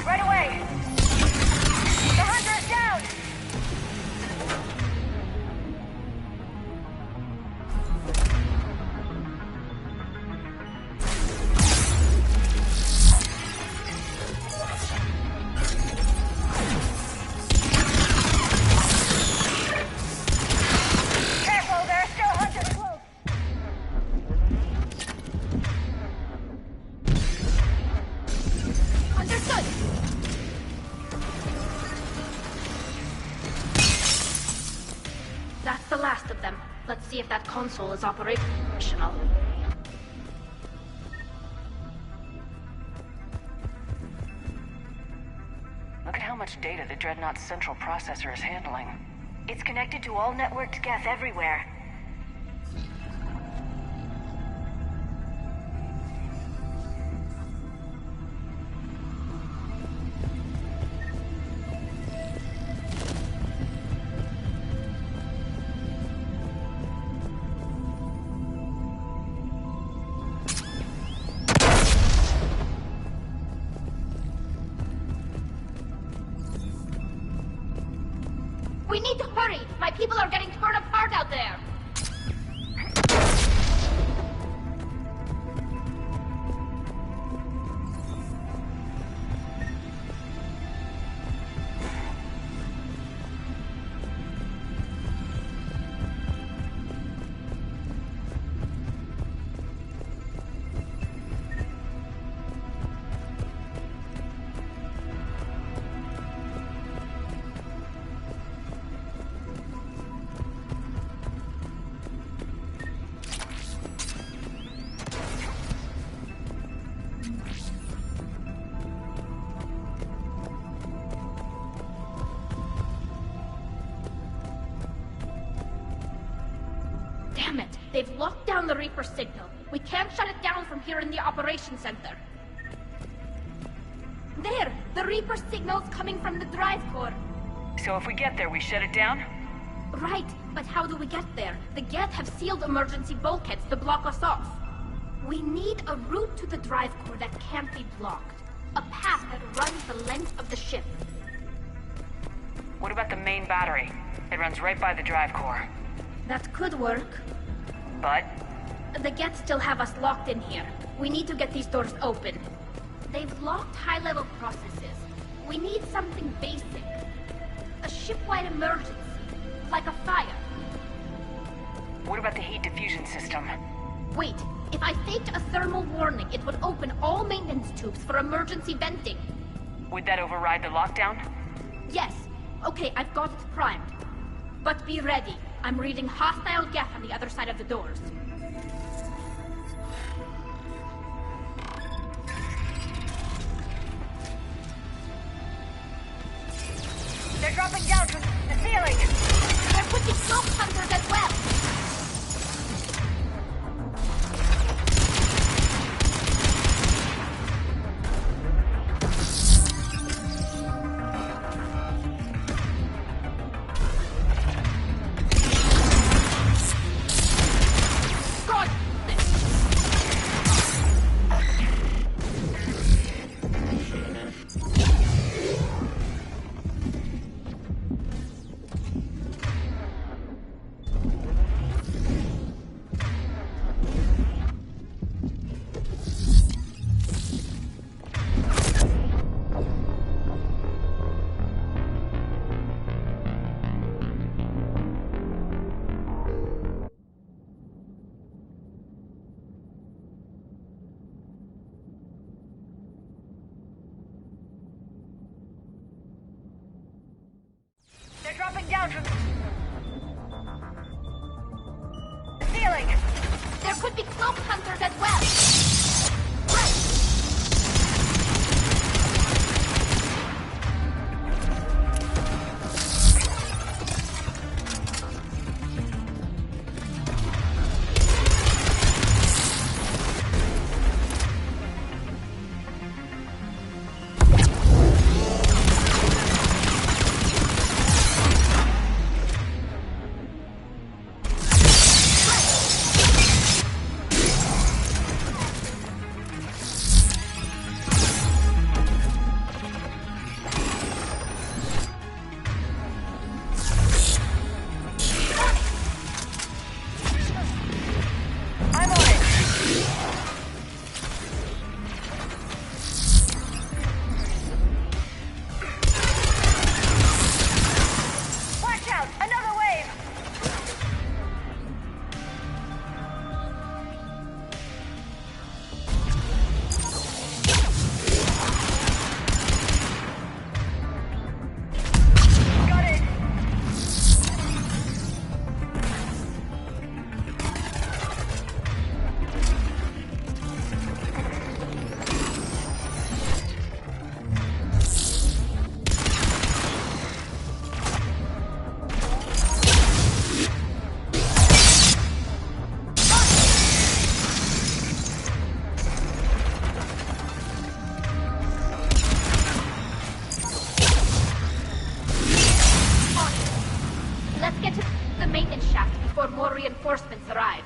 Right away! The hunter is down! Careful, there are still hunters close! Understood! That's the last of them. Let's see if that console is operational. Look at how much data the Dreadnought's central processor is handling. It's connected to all networked Geth everywhere. We need to hurry! My people are getting torn apart out there! Damn it! They've locked down the Reaper signal. We can't shut it down from here in the operation center. There! The Reaper signal's coming from the drive core. So if we get there, we shut it down? Right, but how do we get there? The Geth have sealed emergency bulkheads to block us off. We need a route to the drive core that can't be blocked. A path that runs the length of the ship. What about the main battery? It runs right by the drive core. That could work. But? The Geth still have us locked in here. We need to get these doors open. They've locked high-level processes. We need something basic. A ship-wide emergency. Like a fire. What about the heat diffusion system? Wait, If I faked a thermal warning, it would open all maintenance tubes for emergency venting. Would that override the lockdown? Yes. Okay, I've got it primed. But be ready. I'm reading hostile Geth on the other side of the doors. They're dropping down from the ceiling! There could be smoke hunters as well! They're dropping down from the ceiling! There could be smoke hunters as well! Reinforcements arrive.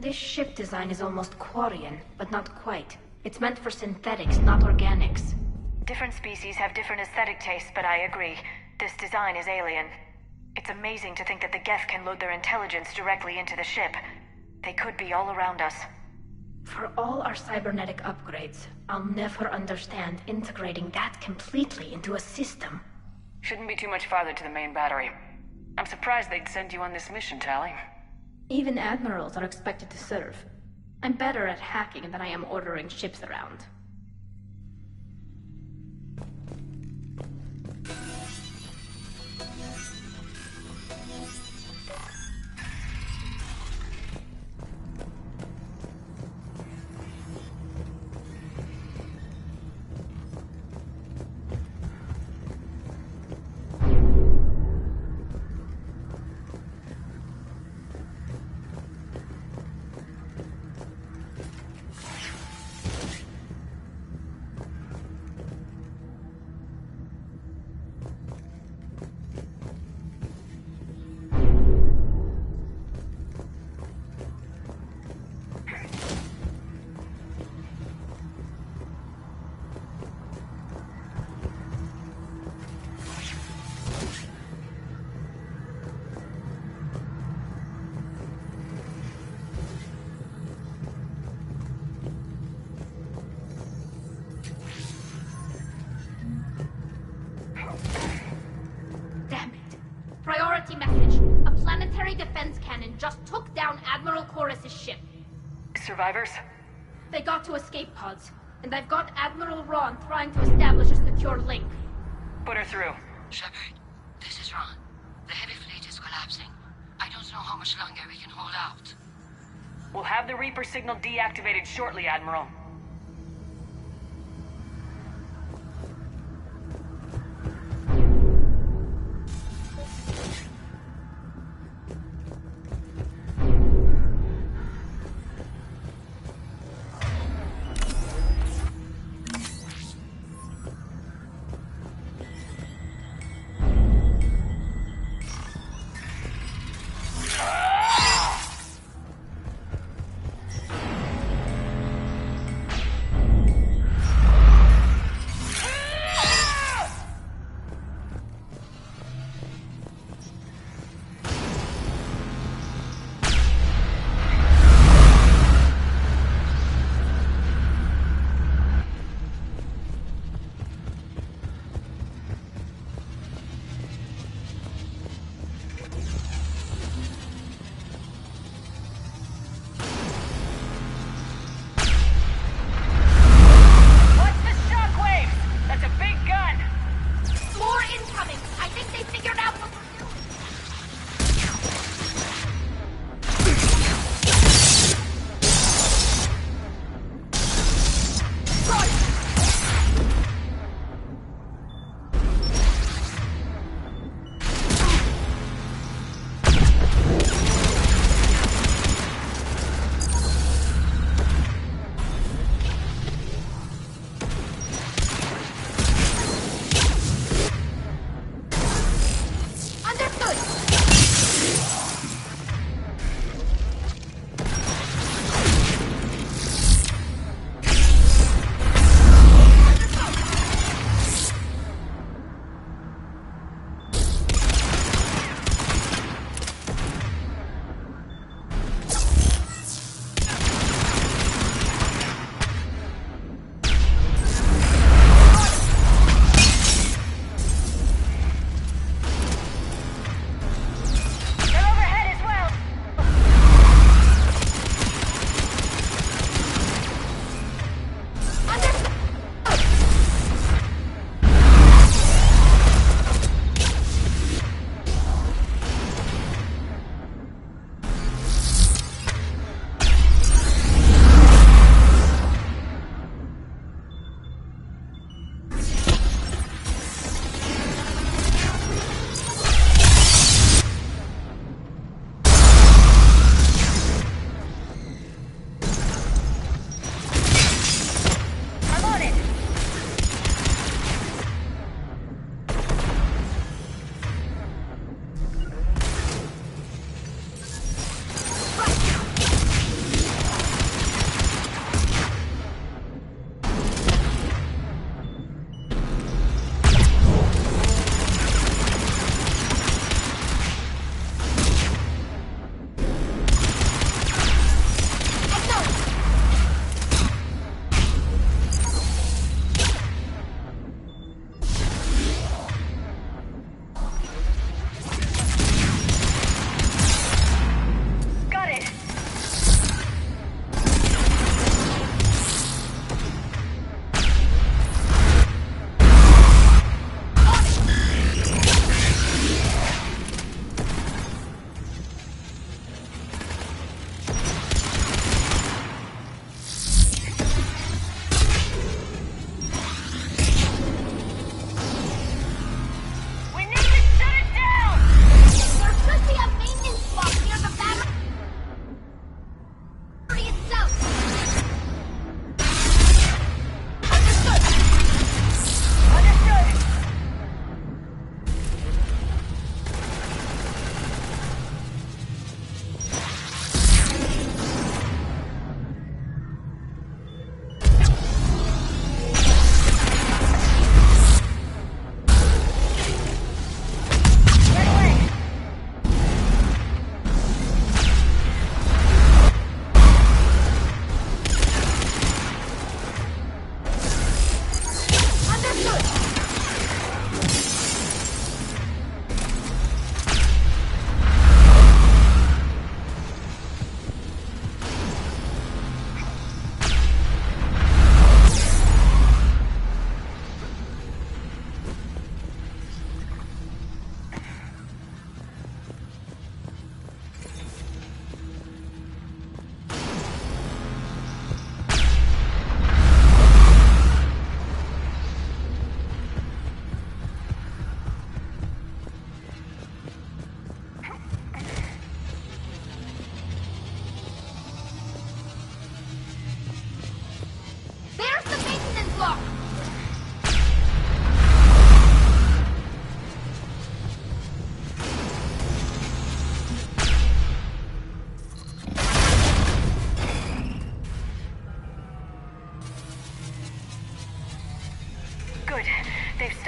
This ship design is almost Quarian, but not quite. It's meant for synthetics, not organics. Different species have different aesthetic tastes, but I agree. This design is alien. It's amazing to think that the Geth can load their intelligence directly into the ship. They could be all around us. For all our cybernetic upgrades, I'll never understand integrating that completely into a system. Shouldn't be too much farther to the main battery. I'm surprised they'd send you on this mission, Tali. Even admirals are expected to serve. I'm better at hacking than I am ordering ships around. Priority message. A planetary defense cannon just took down Admiral Chorus's ship. Survivors? They got to escape pods, and I've got Admiral Ron trying to establish a secure link. Put her through. Shepard, this is Ron. The heavy fleet is collapsing. I don't know how much longer we can hold out. We'll have the Reaper signal deactivated shortly, Admiral.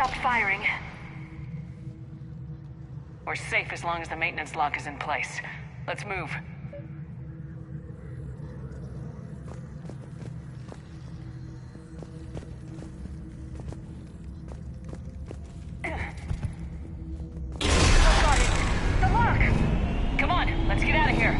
stopped firing. We're safe as long as the maintenance lock is in place. Let's move. The lock! Come on, let's get out of here.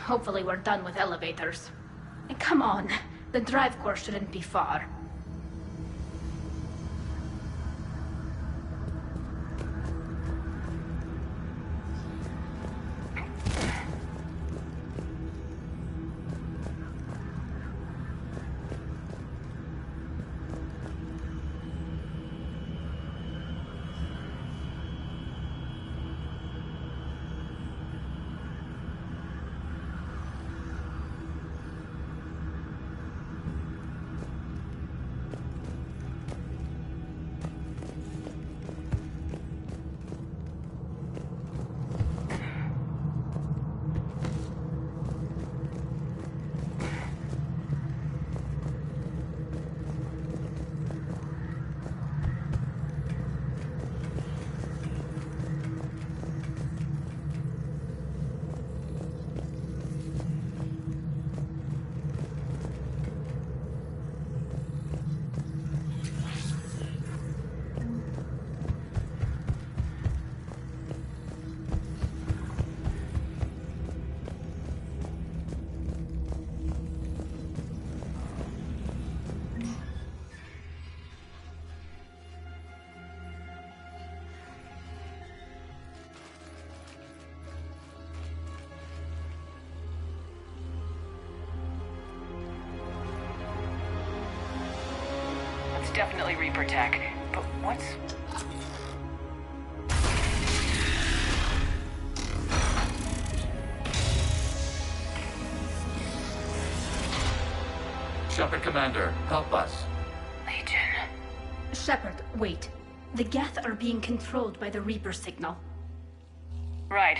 Hopefully we're done with elevators. And come on, the drive course shouldn't be far. Definitely Reaper tech, but what's... Shepard, Commander, help us. Legion. Shepard, wait. The Geth are being controlled by the Reaper signal. Right.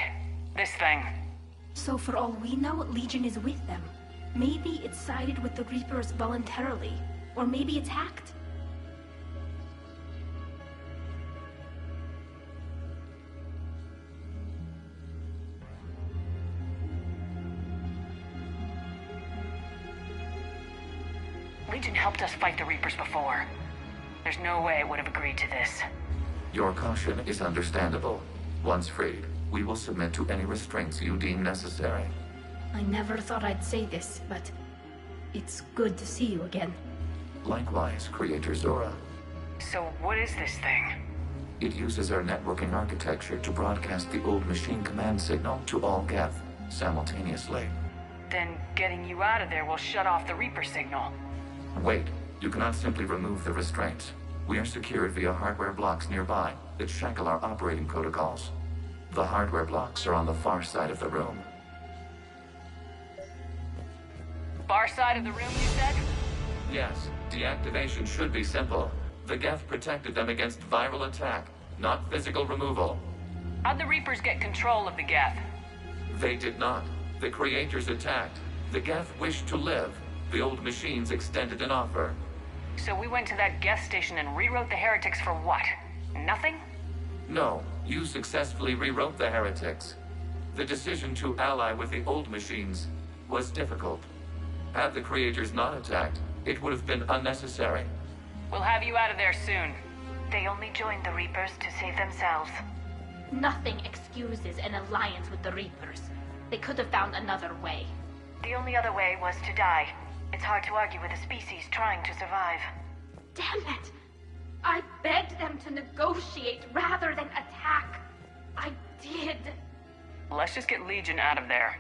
This thing. So for all we know, Legion is with them. Maybe it's sided with the Reapers voluntarily. Or maybe it's hacked. Legion helped us fight the Reapers before. There's no way it would have agreed to this. Your caution is understandable. Once freed, we will submit to any restraints you deem necessary. I never thought I'd say this, but it's good to see you again. Likewise, Creator Zora. So what is this thing? It uses our networking architecture to broadcast the old machine command signal to all Geth simultaneously. Then getting you out of there will shut off the Reaper signal. Wait, you cannot simply remove the restraints. We are secured via hardware blocks nearby that shackle our operating protocols. The hardware blocks are on the far side of the room. Far side of the room, you said? Yes, deactivation should be simple. The Geth protected them against viral attack, not physical removal. How'd the Reapers get control of the Geth? They did not. The Creators attacked. The Geth wished to live. The old machines extended an offer. So we went to that Geth station and rewrote the heretics for what? Nothing? No, you successfully rewrote the heretics. The decision to ally with the old machines was difficult. Had the Creators not attacked, it would have been unnecessary. We'll have you out of there soon. They only joined the Reapers to save themselves. Nothing excuses an alliance with the Reapers. They could have found another way. The only other way was to die. It's hard to argue with a species trying to survive. Damn it! I begged them to negotiate rather than attack. I did. Let's just get Legion out of there.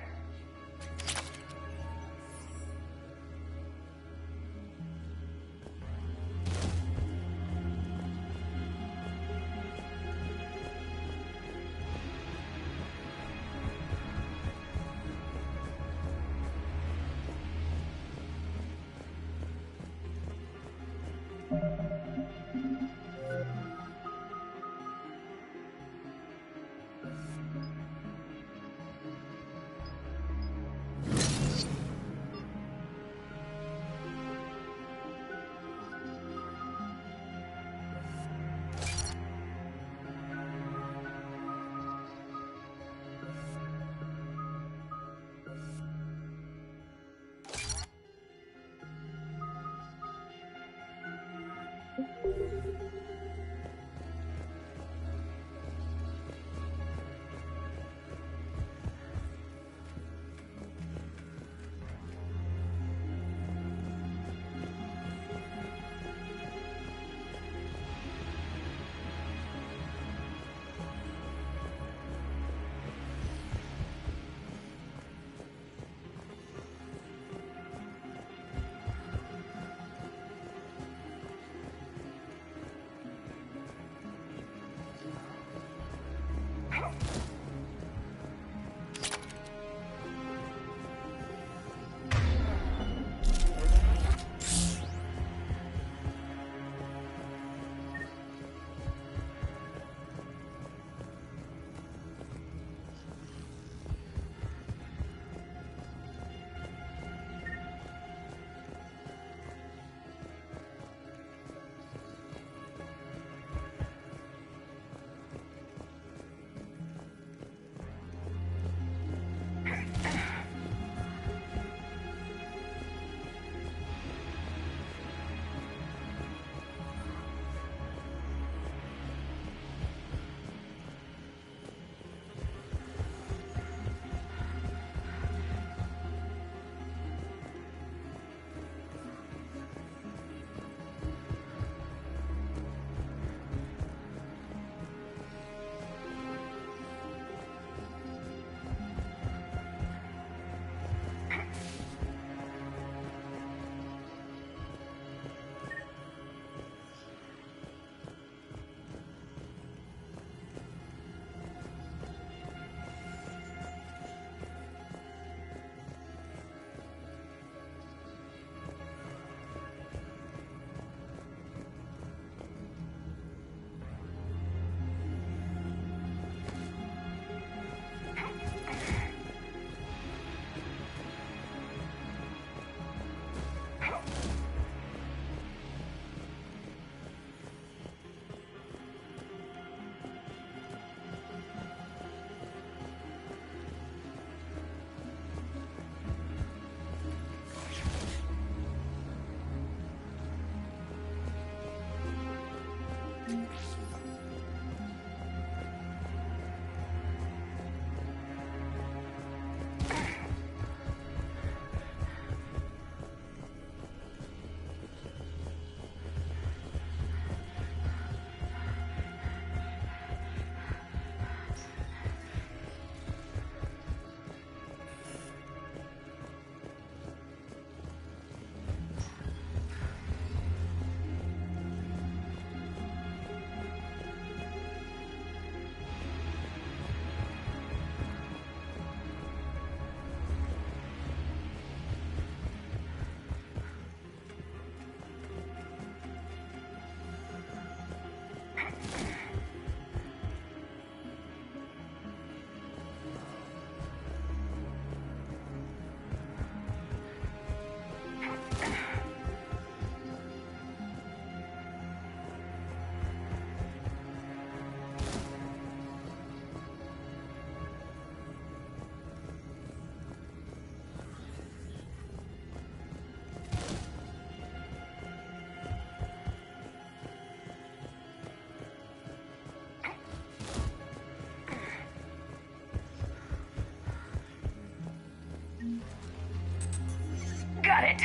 got it.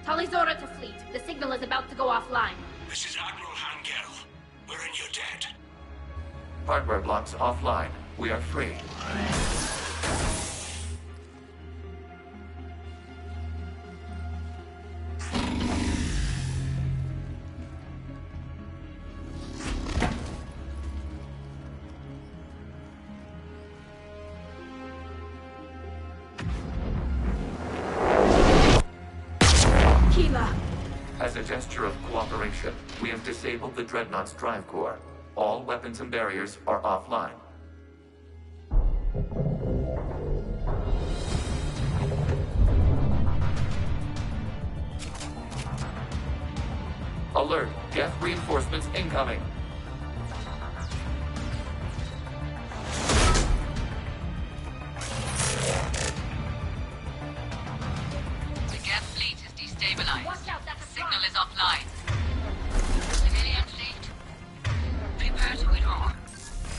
Tali'zorah to fleet. The signal is about to go offline. This is Admiral Hangel. We're in your debt. Hardware blocks offline. We are free. As a gesture of cooperation, we have disabled the Dreadnought's drive core. All weapons and barriers are offline. Alert! Geth reinforcements incoming! The Geth fleet is destabilized. Watch out, that's a signal is offline. Civilian fleet, prepare to withdraw.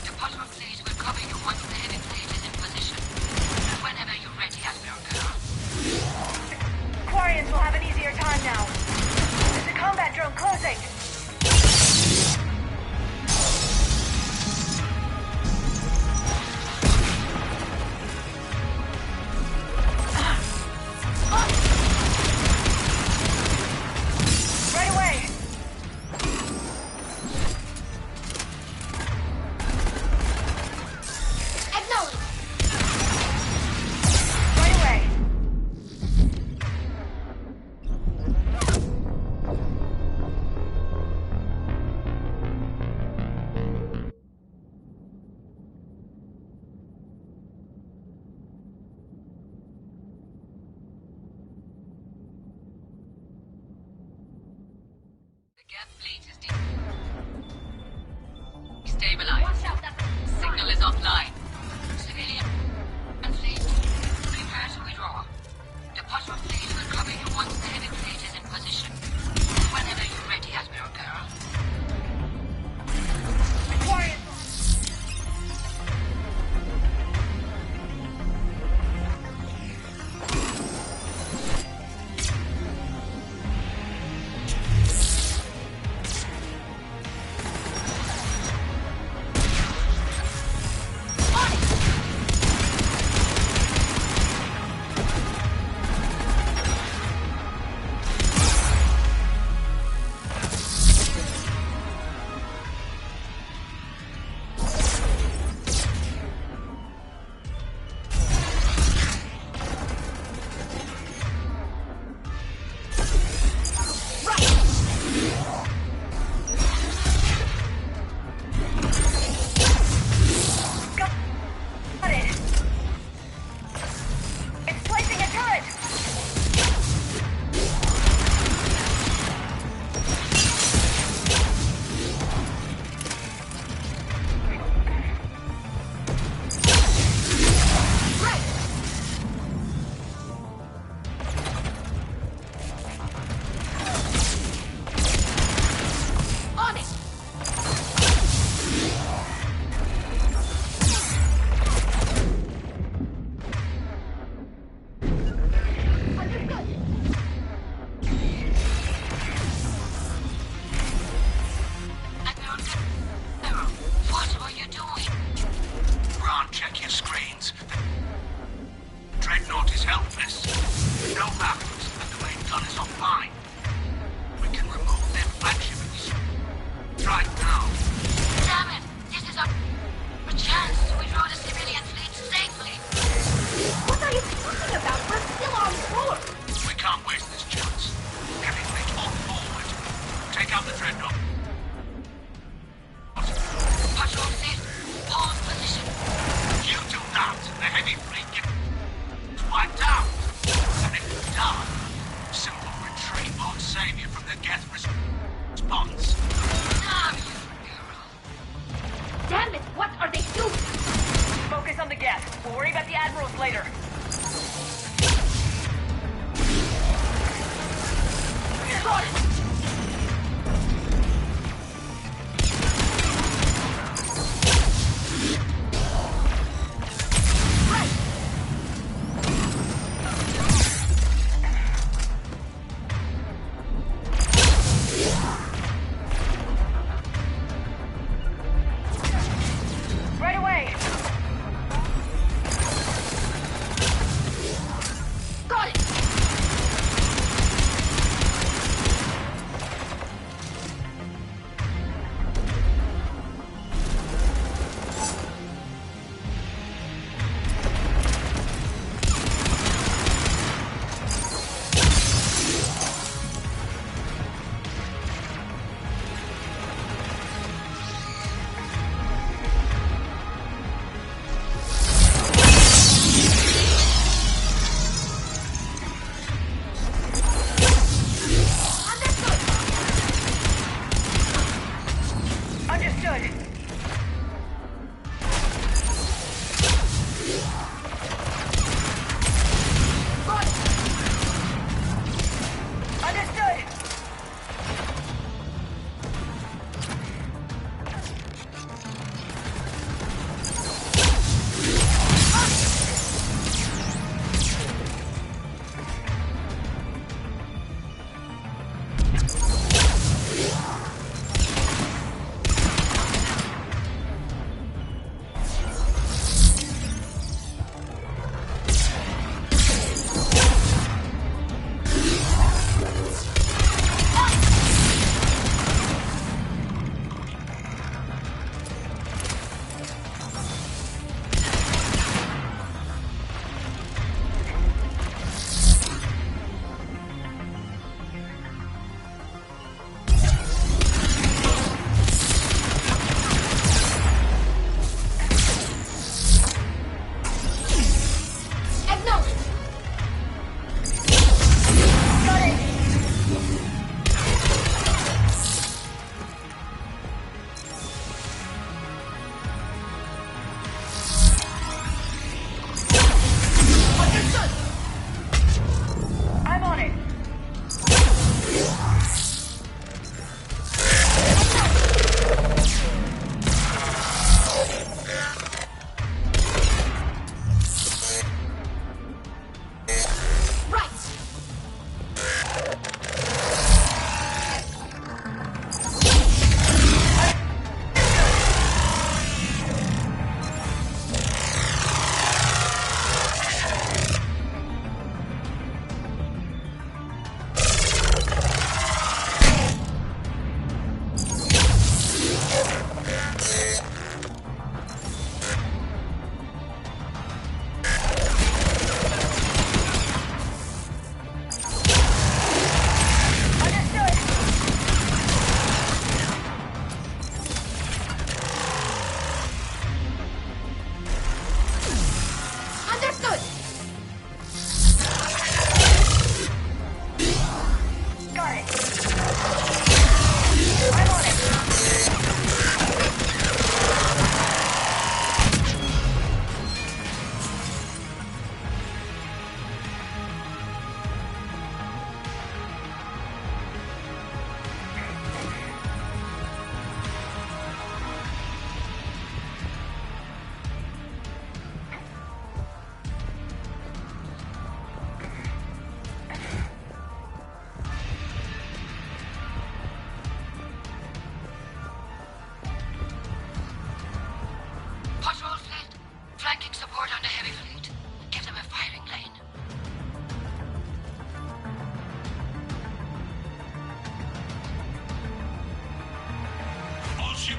The bottom fleet will cover you once the heavy fleet is in position. Whenever you're ready, Admiral Girl. Quarians will have an easier time now. There's a combat drone closing. Right away. Acknowledge. Right away. The Geth fleet is destabilized. Signal is offline. Civilian fleet, prepare to withdraw. The bottom fleet will cover you once the heavy fleet is in position. Whenever you're ready, Admiral Girl.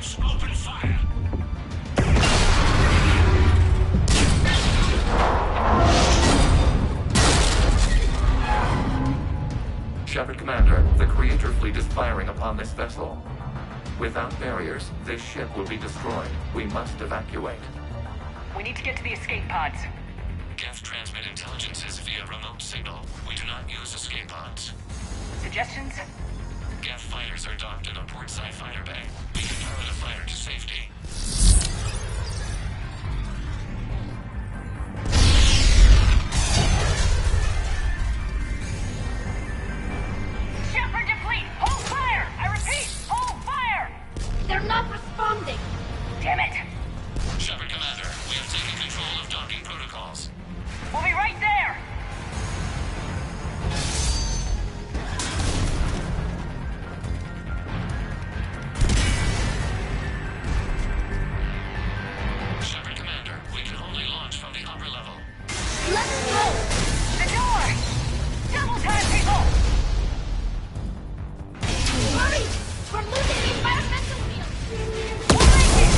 ships, open fire! Shepard Commander, the Creator fleet is firing upon this vessel. Without barriers, this ship will be destroyed. We must evacuate. We need to get to the escape pods. Geth transmit intelligences via remote signal. We do not use escape pods. Suggestions? Geth fighters are docked in a portside fighter bay. We can power the fighter to safety. Shepard to fleet! Hold fire! I repeat, hold fire! They're not responding! Damn it! Shepard Commander, we have taken control of docking protocols. We'll be right there! Shepard Commander, we can only launch from the upper level. Let's go! The door! Double time, people! Hurry! We're losing the environmental field! We'll make it!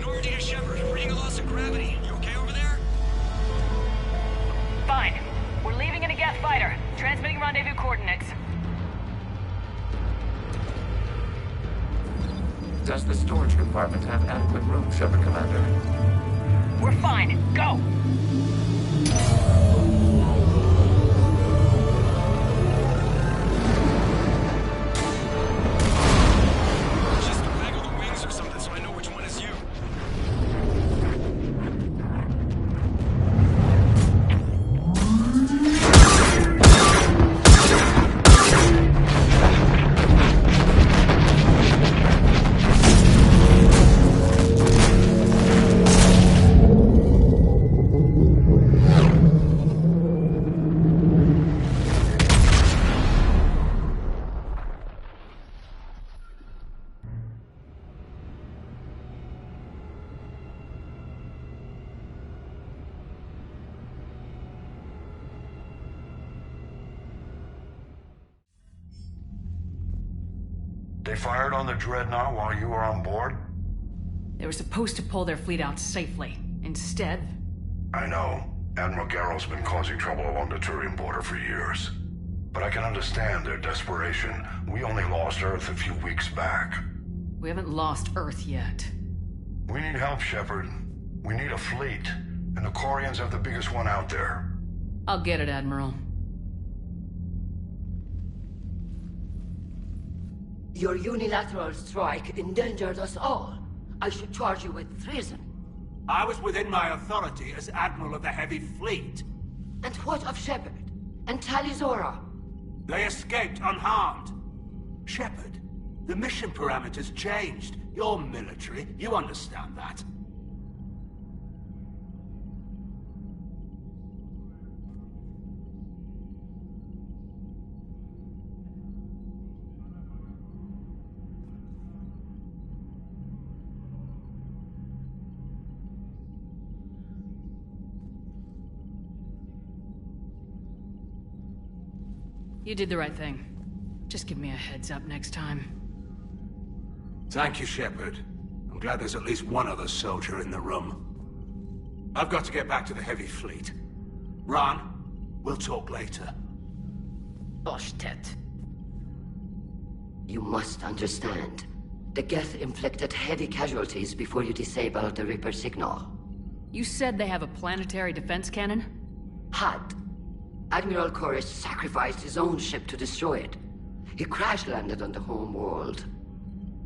Normandy to Shepard, reading a loss of gravity. You okay over there? Fine. We're leaving in a Geth fighter. Transmitting rendezvous coordinates. Does the storage compartment have adequate room, Shepard Commander? We're fine. Go! Just waggle the wings or something so I know which one is you. They fired on the Dreadnought while you were on board? They were supposed to pull their fleet out safely. Instead... I know. Admiral Garrow's been causing trouble along the Turian border for years. But I can understand their desperation. We only lost Earth a few weeks back. we haven't lost Earth yet. We need help, Shepard. We need a fleet. And the Quarians have the biggest one out there. I'll get it, Admiral. Your unilateral strike endangered us all. I should charge you with treason. I was within my authority as Admiral of the Heavy Fleet. And what of Shepard? And Tali'zorah? They escaped unharmed. Shepard, the mission parameters changed. You're military, you understand that. You did the right thing. Just give me a heads up next time. Thank you, Shepard. I'm glad there's at least one other soldier in the room. I've got to get back to the Heavy Fleet. Ron, we'll talk later. Oshtet. You must understand. The Geth inflicted heavy casualties before you disabled the Reaper signal. You said they have a planetary defense cannon? Had. Admiral Koris sacrificed his own ship to destroy it. He crash-landed on the home world.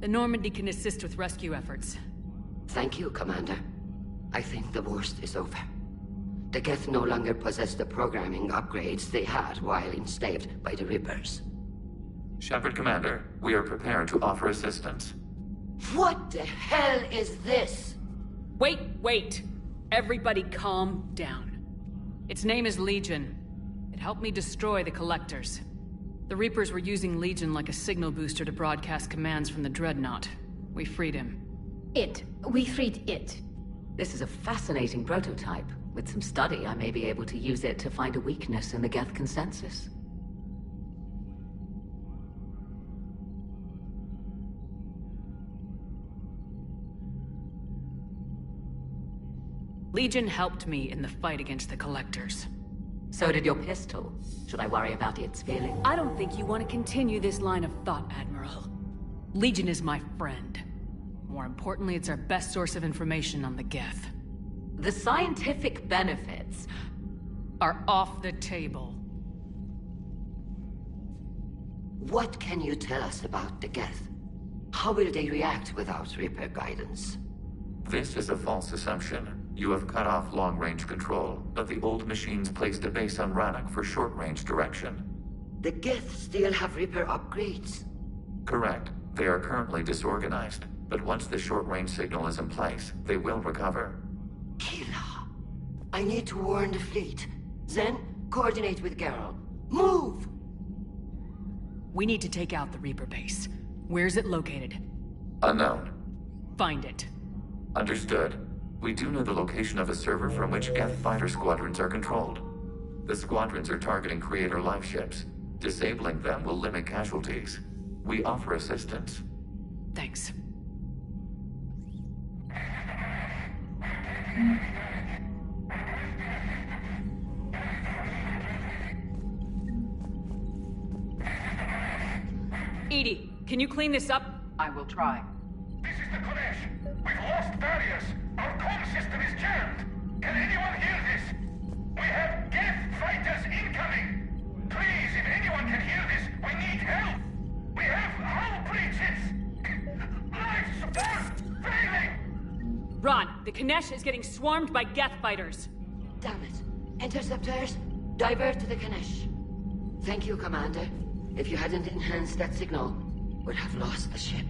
The Normandy can assist with rescue efforts. Thank you, Commander. I think the worst is over. The Geth no longer possess the programming upgrades they had while enslaved by the Reapers. Shepard Commander, we are prepared to offer assistance. What the hell is this? Wait! Everybody calm down. Its name is Legion. It helped me destroy the Collectors. The Reapers were using Legion like a signal booster to broadcast commands from the Dreadnought. We freed him. We freed it. This is a fascinating prototype. With some study, I may be able to use it to find a weakness in the Geth consensus. Legion helped me in the fight against the Collectors. So did your pistol. Should I worry about its feeling? I don't think you want to continue this line of thought, Admiral. Legion is my friend. More importantly, it's our best source of information on the Geth. The scientific benefits are off the table. What can you tell us about the Geth? How will they react without Reaper guidance? This is a false assumption. You have cut off long-range control, but the old machines placed a base on Rannoch for short-range direction. The Geth still have Reaper upgrades? Correct. They are currently disorganized, but once the short-range signal is in place, they will recover. Kila, I need to warn the fleet. Then, coordinate with Geralt. Move! We need to take out the Reaper base. Where's it located? Unknown. Find it. Understood. We do know the location of a server from which Geth fighter squadrons are controlled. The squadrons are targeting Creator life ships. Disabling them will limit casualties. We offer assistance. Thanks. Edie, can you clean this up? I will try. This is the Kodesh. We've lost barriers. Our comm system is jammed. Can anyone hear this? We have Geth fighters incoming. Please, if anyone can hear this, we need help. We have hull breaches. Life support failing. Ron, the Kanesh is getting swarmed by Geth fighters. Damn it. Interceptors, divert to the Kanesh. Thank you, Commander. If you hadn't enhanced that signal, we'd have lost the ship.